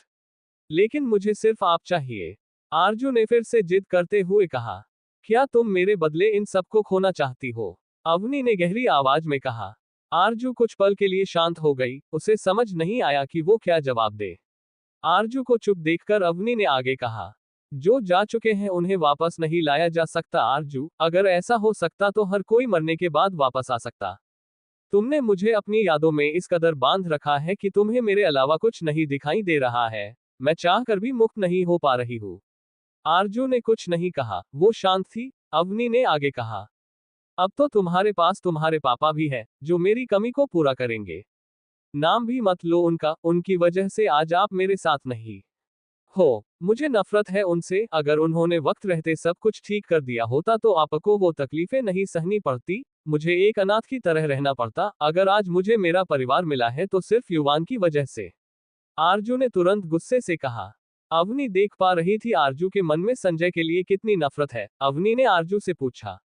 लेकिन मुझे सिर्फ आप चाहिए। आरजू ने फिर से जिद करते हुए कहा। क्या तुम मेरे बदले इन सबको खोना चाहती हो? अवनी ने गहरी आवाज में कहा। आरजू कुछ पल के लिए शांत हो गई। उसे समझ नहीं आया कि वो क्या जवाब दे। आरजू को चुप देखकर अवनी ने आगे कहा, जो जा चुके हैं उन्हें वापस नहीं लाया जा सकता आरजू, अगर ऐसा हो सकता तो हर कोई मरने के बाद वापस आ सकता। तुमने मुझे अपनी यादों में इस कदर बांध रखा है कि तुम्हें मेरे अलावा कुछ नहीं दिखाई दे रहा है। मैं चाह कर भी मुक्त नहीं हो पा रही हूँ। आरजू ने कुछ नहीं कहा, वो शांत थी। अवनी ने आगे कहा, अब तो तुम्हारे पास तुम्हारे पापा भी है, जो मेरी कमी को पूरा करेंगे। नाम भी मत लो उनका, उनकी वजह से आज आप मेरे साथ नहीं हो। मुझे नफरत है उनसे। अगर उन्होंने वक्त रहते सब कुछ ठीक कर दिया होता तो आपको वो तकलीफें नहीं सहनी पड़ती, मुझे एक अनाथ की तरह रहना पड़ता। अगर आज मुझे मेरा परिवार मिला है तो सिर्फ युवान की वजह से। आरजू ने तुरंत गुस्से से कहा। अवनी देख पा रही थी आरजू के मन में संजय के लिए कितनी नफरत है। अवनी ने आरजू से पूछा,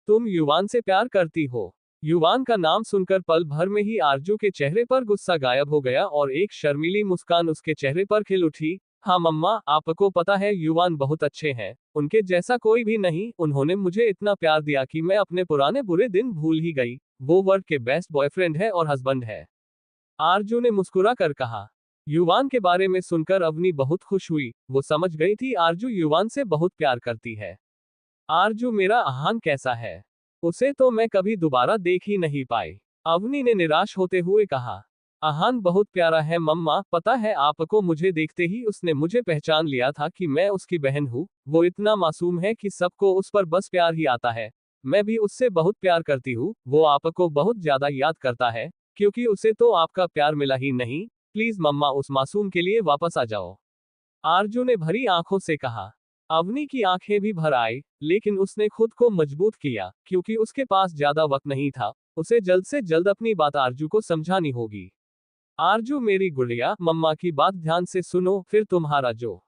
तुम युवान से प्यार करती हो? युवान का नाम सुनकर पल भर में ही आरजू के चेहरे पर गुस्सा गायब हो गया और एक शर्मीली मुस्कान उसके चेहरे पर खिल उठी। हाँ मम्मा, आपको पता है युवान बहुत अच्छे हैं, उनके जैसा कोई भी नहीं। उन्होंने मुझे इतना प्यार दिया कि मैं अपने पुराने बुरे दिन भूल ही गई। वो वर्ल्ड के बेस्ट बॉयफ्रेंड है और हस्बैंड है। आरजू ने मुस्कुरा कर कहा। युवान के बारे में सुनकर अवनी बहुत खुश हुई। वो समझ गई थी आरजू युवान से बहुत प्यार करती है। आरजू मेरा आहान कैसा है? उसे तो मैं कभी दोबारा देख ही नहीं पाई। अवनी ने निराश होते हुए कहा। आहान बहुत प्यारा है मम्मा, पता है आपको, मुझे देखते ही उसने मुझे पहचान लिया था कि मैं उसकी बहन हूँ। वो इतना मासूम है कि सबको उस पर बस प्यार ही आता है। मैं भी उससे बहुत प्यार करती हूँ। वो आपको बहुत ज्यादा याद करता है, क्योंकि उसे तो आपका प्यार मिला ही नहीं। प्लीज मम्मा, उस मासूम के लिए वापस आ जाओ। आरजू ने भरी आंखों से कहा। अवनी की आंखें भी भर आई, लेकिन उसने खुद को मजबूत किया, क्योंकि उसके पास ज्यादा वक्त नहीं था। उसे जल्द से जल्द अपनी बात आरजू को समझानी होगी। आरजू मेरी गुड़िया, मम्मा की बात ध्यान से सुनो, फिर तुम्हारा जो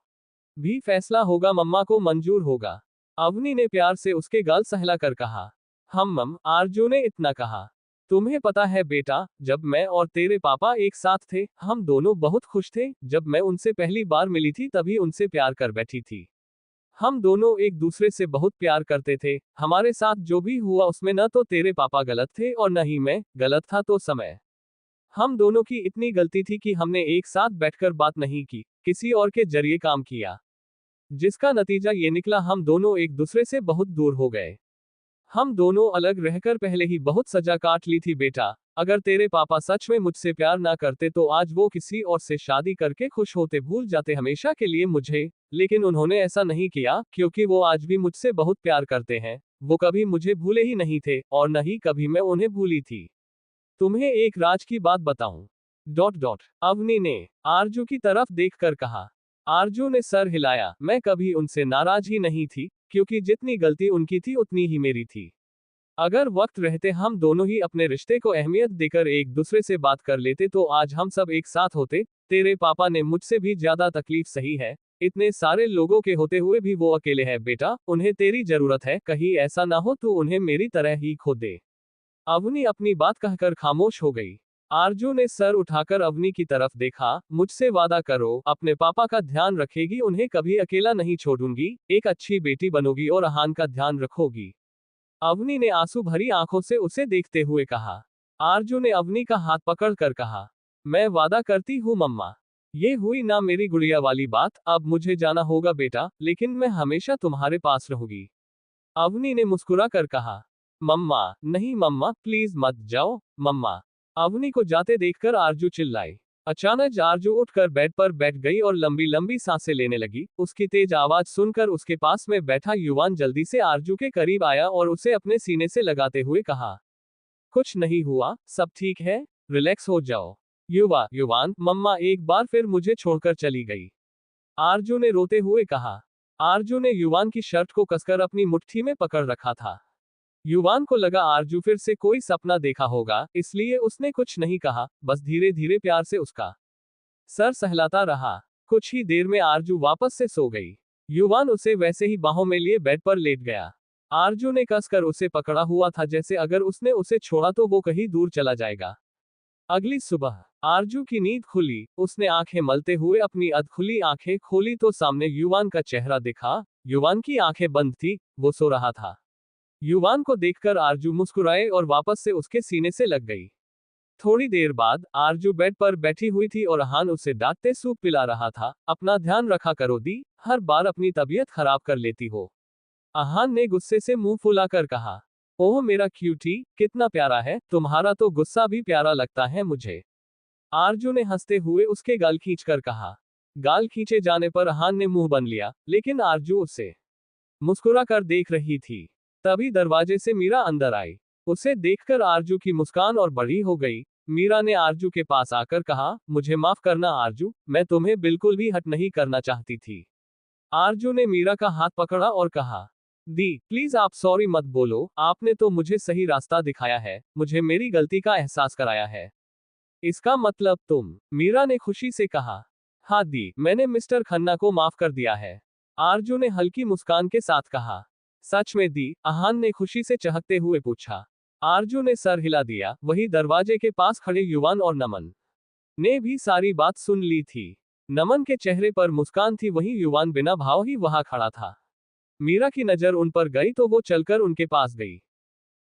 भी फैसला होगा मम्मा को मंजूर होगा। अवनी ने प्यार से उसके गाल सहला कर कहा। हम मम, आरजू ने इतना कहा। तुम्हें पता है बेटा, जब मैं और तेरे पापा एक साथ थे, हम दोनों बहुत खुश थे। जब मैं उनसे पहली बार मिली थी तभी उनसे प्यार कर बैठी थी। हम दोनों एक दूसरे से बहुत प्यार करते थे। हमारे साथ जो भी हुआ उसमें न तो तेरे पापा गलत थे और न ही मैं गलत था, तो समय हम दोनों की इतनी गलती थी कि हमने एक साथ बैठकर बात नहीं की, किसी और के जरिए काम किया, जिसका नतीजा ये निकला, हम दोनों एक दूसरे से बहुत दूर हो गए। हम दोनों अलग रहकर पहले ही बहुत सजा काट ली थी बेटा। अगर तेरे पापा सच में मुझसे प्यार ना करते तो आज वो किसी और से शादी करके खुश होते, भूल जाते हमेशा के लिए मुझे। लेकिन उन्होंने ऐसा नहीं किया, क्योंकि वो आज भी मुझसे बहुत प्यार करते हैं। वो कभी मुझे भूले ही नहीं थे और न ही कभी मैं उन्हें भूली थी। तुम्हें एक राज की बात बताऊं? अवनी ने आरजू की तरफ देखकर कहा। आरजू ने सर हिलाया। मैं कभी उनसे नाराज ही नहीं थी, क्योंकि जितनी गलती उनकी थी उतनी ही मेरी थी। अगर वक्त रहते हम दोनों ही अपने रिश्ते को अहमियत देकर एक दूसरे से बात कर लेते तो आज हम सब एक साथ होते। तेरे पापा ने मुझसे भी ज्यादा तकलीफ सही है। इतने सारे लोगों के होते हुए भी वो अकेले हैं बेटा, उन्हें तेरी जरूरत है। कहीं ऐसा ना हो तू उन्हें मेरी तरह ही खो दे। अवनी अपनी बात कहकर खामोश हो गई। आरजू ने सर उठाकर अवनी की तरफ देखा। मुझसे वादा करो, अपने पापा का ध्यान रखेगी, उन्हें कभी अकेला नहीं छोड़ूंगी, एक अच्छी बेटी बनोगी और अहान का ध्यान रखोगी। अवनी ने आंसू भरी आंखों से उसे देखते हुए कहा। आरजू ने अवनी का हाथ पकड़कर कहा, मैं वादा करती हूँ मम्मा। ये हुई ना मेरी गुड़िया वाली बात, अब मुझे जाना होगा बेटा, लेकिन मैं हमेशा तुम्हारे पास रहूंगी। अवनी ने मुस्कुरा कर कहा। मम्मा, नहीं मम्मा, प्लीज मत जाओ मम्मा। अवनी को जाते देखकर आरजू चिल्लाई। अचानक आरजू उठकर बेड पर बैठ गई और लंबी लंबी सांसें लेने लगी। उसकी तेज आवाज सुनकर उसके पास में बैठा युवान जल्दी से आरजू के करीब आया और उसे अपने सीने से लगाते हुए कहा, कुछ नहीं हुआ, सब ठीक है, रिलैक्स हो जाओ। युवान, मम्मा एक बार फिर मुझे छोड़कर चली गई, आरजू ने रोते हुए कहा। आरजू ने युवान की शर्ट को कसकर अपनी मुट्ठी में पकड़ रखा था। युवान को लगा आरजू फिर से कोई सपना देखा होगा, इसलिए उसने कुछ नहीं कहा, बस धीरे धीरे प्यार से उसका सर सहलाता रहा। कुछ ही देर में आरजू वापस से सो गई। युवान उसे वैसे ही बाहों में लिए बेड पर लेट गया। आरजू ने कसकर उसे पकड़ा हुआ था, जैसे अगर उसने उसे छोड़ा तो वो कहीं दूर चला जाएगा। अगली सुबह आरजू की नींद खुली। उसने आंखें मलते हुए अपनी अधखुली आंखें खोली तो सामने युवान का चेहरा दिखा। युवान की आंखें बंद थी, वो सो रहा था। युवान को देखकर आरजू मुस्कुराए और वापस से उसके सीने से लग गई। थोड़ी देर बाद आरजू बेड पर बैठी हुई थी और अहान उसे डांटते सूप पिला रहा था। अपना ध्यान रखा करो दी, हर बार अपनी तबीयत खराब कर लेती हो। अहान ने गुस्से से मुंह फुलाकर कहा। ओह मेरा क्यूटी, कितना प्यारा है, तुम्हारा तो गुस्सा भी प्यारा लगता है मुझे। आरजू ने हंसते हुए उसके गाल खींचकर कहा। गाल खींचे जाने पर अहान ने मुंह बन लिया, लेकिन आरजू उसे मुस्कुरा कर देख रही थी। तभी दरवाजे से मीरा अंदर आई। उसे देखकर आरजू की मुस्कान और बड़ी हो गई। मीरा ने आरजू के पास आकर कहा, मुझे माफ करना आरजू, मैं तुम्हें बिल्कुल भी हट नहीं करना चाहती थी। आरजू ने मीरा का हाथ पकड़ा और कहा, दी प्लीज आप सॉरी मत बोलो, आपने तो मुझे सही रास्ता दिखाया है, मुझे मेरी गलती का एहसास कराया है। इसका मतलब तुम, मीरा ने खुशी से कहा। हाँ दी, मैंने मिस्टर खन्ना को माफ कर दिया है, आरजू ने हल्की मुस्कान के साथ कहा। सच में दी, अहान ने खुशी से चहकते हुए पूछा। आरजू ने सर हिला दिया। वही दरवाजे के पास खड़े युवान और नमन ने भी सारी बात सुन ली थी। नमन के चेहरे पर मुस्कान थी, वहीं युवान बिना भाव ही वहां खड़ा था। मीरा की नजर उन पर गई तो वो चलकर उनके पास गई।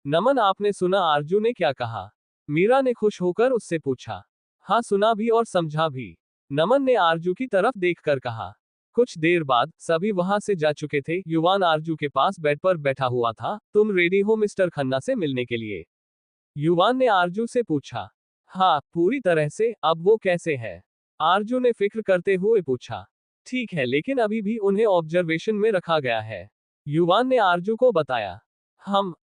नमन, आपने सुना आरजू ने क्या कहा? मीरा ने खुश होकर उससे पूछा। हाँ सुना भी और समझा भी, नमन ने आरजू की तरफ देखकर कहा। कुछ देर बाद सभी वहां से जा चुके थे। युवान आरजू के पास बेड पर बैठा हुआ था। तुम रेडी हो मिस्टर खन्ना से मिलने के लिए? युवान ने आरजू से पूछा। हाँ पूरी तरह से, अब वो कैसे है? आरजू ने फिक्र करते हुए पूछा। ठीक है, लेकिन अभी भी उन्हें ऑब्जर्वेशन में रखा गया है, युवान ने आरजू को बताया।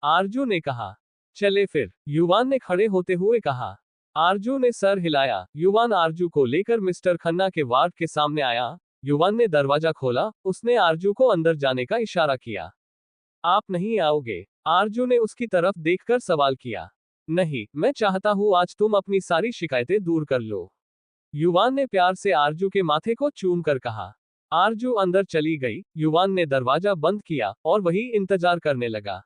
आरजू ने कहा। चले फिर, युवान ने खड़े होते हुए कहा। आरजू ने सर हिलाया। युवान आरजू को लेकर मिस्टर खन्ना के वार्ड के सामने आया। युवान ने दरवाजा खोला। उसने आरजू को अंदर जाने का इशारा किया। आप नहीं आओगे? आरजू ने उसकी तरफ देखकर सवाल किया। नहीं, मैं चाहता हूं आज तुम अपनी सारी शिकायतें दूर कर लो, युवान ने प्यार से आरजू के माथे को चूम कर कहा। आरजू अंदर चली गई। युवान ने दरवाजा बंद किया और वही इंतजार करने लगा।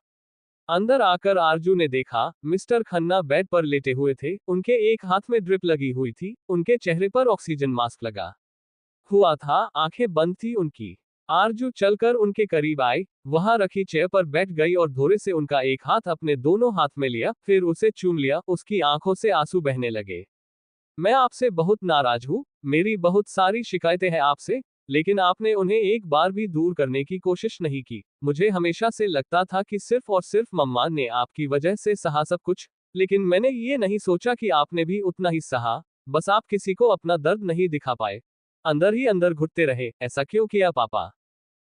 अंदर आकर आरजू ने देखा, मिस्टर खन्ना बेड पर लेटे हुए थे। उनके एक हाथ में ड्रिप लगी हुई थी, उनके चेहरे पर ऑक्सीजन मास्क लगा हुआ था, आंखें बंद थी उनकी। आरजू चलकर उनके करीब आई, वहां रखी चेयर पर बैठ गई और धोरे से उनका एक हाथ अपने दोनों हाथ में लिया, फिर उसे चूम लिया। उसकी आंखों से आंसू बहने लगे। मैं आपसे बहुत नाराज हूँ, मेरी बहुत सारी शिकायतें हैं आपसे, लेकिन आपने उन्हें एक बार भी दूर करने की कोशिश नहीं की। मुझे हमेशा से लगता था कि सिर्फ और सिर्फ मम्मा ने आपकी वजह से सहा सब कुछ, लेकिन मैंने ये नहीं सोचा कि आपने भी उतना ही सहा। बस आप किसी को अपना दर्द नहीं दिखा पाए, अंदर ही अंदर घुटते रहे। ऐसा क्यों किया पापा?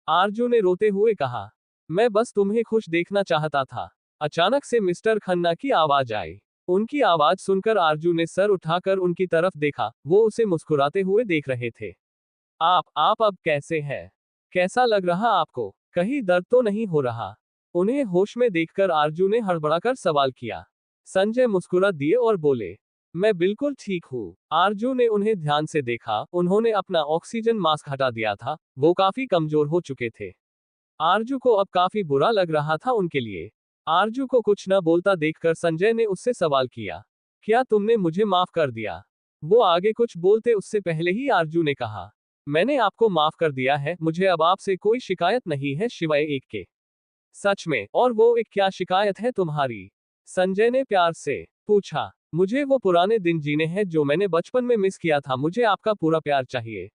आरजू ने रोते हुए कहा। मैं बस तुम्हें खुश देखना चाहता था। अचानक से मिस्टर खन्ना की आवाज आई। उनकी आवाज सुनकर आरजू ने सर उठाकर उनकी तरफ देखा। वो उसे मुस्कुराते हुए देख रहे थे। आप अब कैसे हैं? कैसा लग रहा आपको? कहीं दर्द तो नहीं हो रहा? उन्हें होश में देखकर आरजू ने हड़बड़ाकर सवाल किया। संजय मुस्कुरा दिए और बोले, मैं बिल्कुल ठीक हूँ। आरजू ने उन्हें ध्यान से देखा। उन्होंने अपना ऑक्सीजन मास्क हटा दिया था, वो काफी कमजोर हो चुके थे। आरजू को अब काफी बुरा लग रहा था उनके लिए। आरजू को कुछ न बोलता देखकर संजय ने उससे सवाल किया। क्या तुमने मुझे माफ कर दिया? वो आगे कुछ बोलते उससे पहले ही आरजू ने कहा, मैंने आपको माफ कर दिया है, मुझे अब आपसे कोई शिकायत नहीं है सिवाय एक के। सच में? और वो एक क्या शिकायत है तुम्हारी? संजय ने प्यार से पूछा। मुझे वो पुराने दिन जीने हैं जो मैंने बचपन में मिस किया था, मुझे आपका पूरा प्यार चाहिए।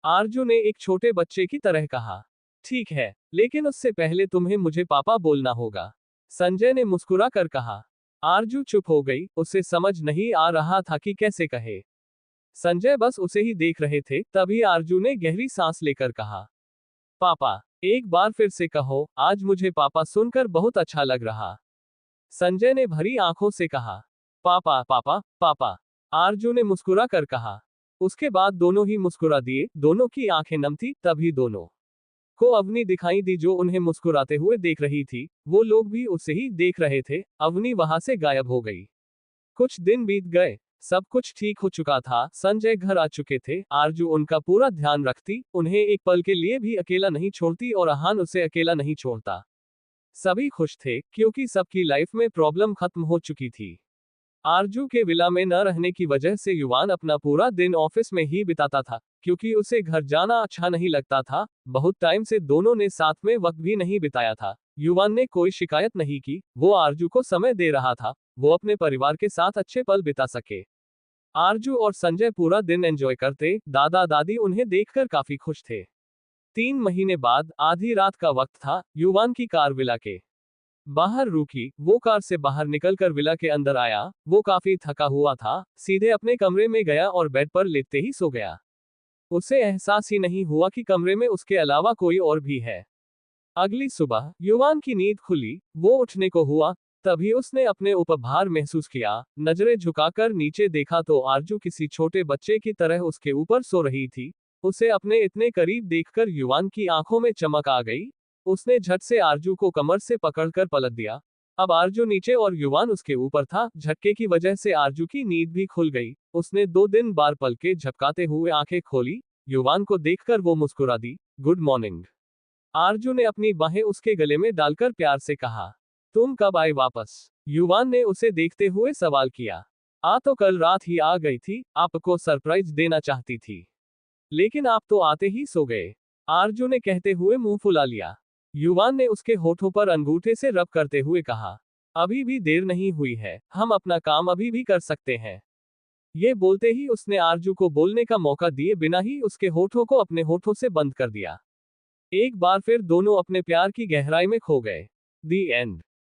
आरजू ने एक छोटे बच्चे की तरह कहा। ठीक है, लेकिन उससे पहले तुम्हें मुझे पापा बोलना होगा, संजय ने मुस्कुरा कर कहा। आरजू चुप हो गई, उसे समझ नहीं आ रहा था कि कैसे कहे। संजय बस उसे ही देख रहे थे, तभी आरजू ने गहरी सांस लेकर कहा, पापा, एक बार फिर से कहो, आज मुझे पापा सुनकर बहुत अच्छा लग रहा। संजय ने भरी आंखों से कहा, पापा पापा पापा। आरजू ने मुस्कुरा कर कहा। उसके बाद दोनों ही मुस्कुरा दिए, दोनों की आंखें नम थी, तभी दोनों को अवनी दिखाई दी जो उन्हें मुस्कुराते हुए देख रही थी। वो लोग भी उसे ही देख रहे थे। अवनी वहां से गायब हो गई। कुछ दिन बीत गए, सब कुछ ठीक हो चुका था, संजय घर आ चुके थे, आरजू उनका पूरा ध्यान रखती, उन्हें एक पल के लिए भी अकेला नहीं छोड़ती और अहान उसे अकेला नहीं छोड़ता। सभी खुश थे, क्योंकि सबकी लाइफ में प्रॉब्लम खत्म हो चुकी थी। आरजू के विला में न रहने की वजह से युवान अपना पूरा दिन ऑफिस में ही बिताता था, क्योंकि उसे घर जाना अच्छा नहीं लगता था। बहुत टाइम से दोनों ने साथ में वक्त भी नहीं बिताया था। युवान ने कोई शिकायत नहीं की, वो आरजू को समय दे रहा था, वो अपने परिवार के साथ अच्छे पल बिता सके। आरजू और संजय पूरा दिन एंजॉय करते, दादा दादी उन्हें देखकर काफी खुश थे। 3 महीने बाद आधी रात का वक्त था, युवान की कार विला के बाहर रुकी। वो कार से बाहर निकलकर विला के अंदर आया। वो काफी थका हुआ था, सीधे अपने कमरे में गया और बेड पर लेटते ही सो गया। उसे एहसास ही नहीं हुआ कि कमरे में उसके अलावा कोई और भी है। अगली सुबह युवान की नींद खुली, वो उठने को हुआ, तभी उसने अपने ऊपर भार महसूस किया। नजरें झुकाकर नीचे देखा तो आरजू किसी छोटे बच्चे की तरह उसके ऊपर सो रही थी। उसे अपने इतने करीब देखकर युवान की आंखों में चमक आ गई। उसने झट से आरजू को कमर से पकड़कर पलट दिया। अब आरजू नीचे और युवान उसके ऊपर था। झटके की वजह से आरजू की नींद भी खुल गई। उसने 2 दिन बार पलके झपकाते हुए आंखें खोली। युवान को देखकर वो मुस्कुरा दी। Good morning. आरजू ने अपनी बाहें उसके गले में डालकर प्यार से कहा, तुम कब आए वापस? युवान ने उसे देखते हुए सवाल किया। आ तो कल रात ही आ गई थी, आपको सरप्राइज देना चाहती थी, लेकिन आप तो आते ही सो गए, आरजू ने कहते हुए मुंह फुला लिया। युवान ने उसके होठों पर अंगूठे से रब करते हुए कहा, अभी भी देर नहीं हुई है, हम अपना काम अभी भी कर सकते हैं। ये बोलते ही उसने आरजू को बोलने का मौका दिए बिना ही उसके होठों को अपने होठों से बंद कर दिया। एक बार फिर दोनों अपने प्यार की गहराई में खो गए। दी एंड।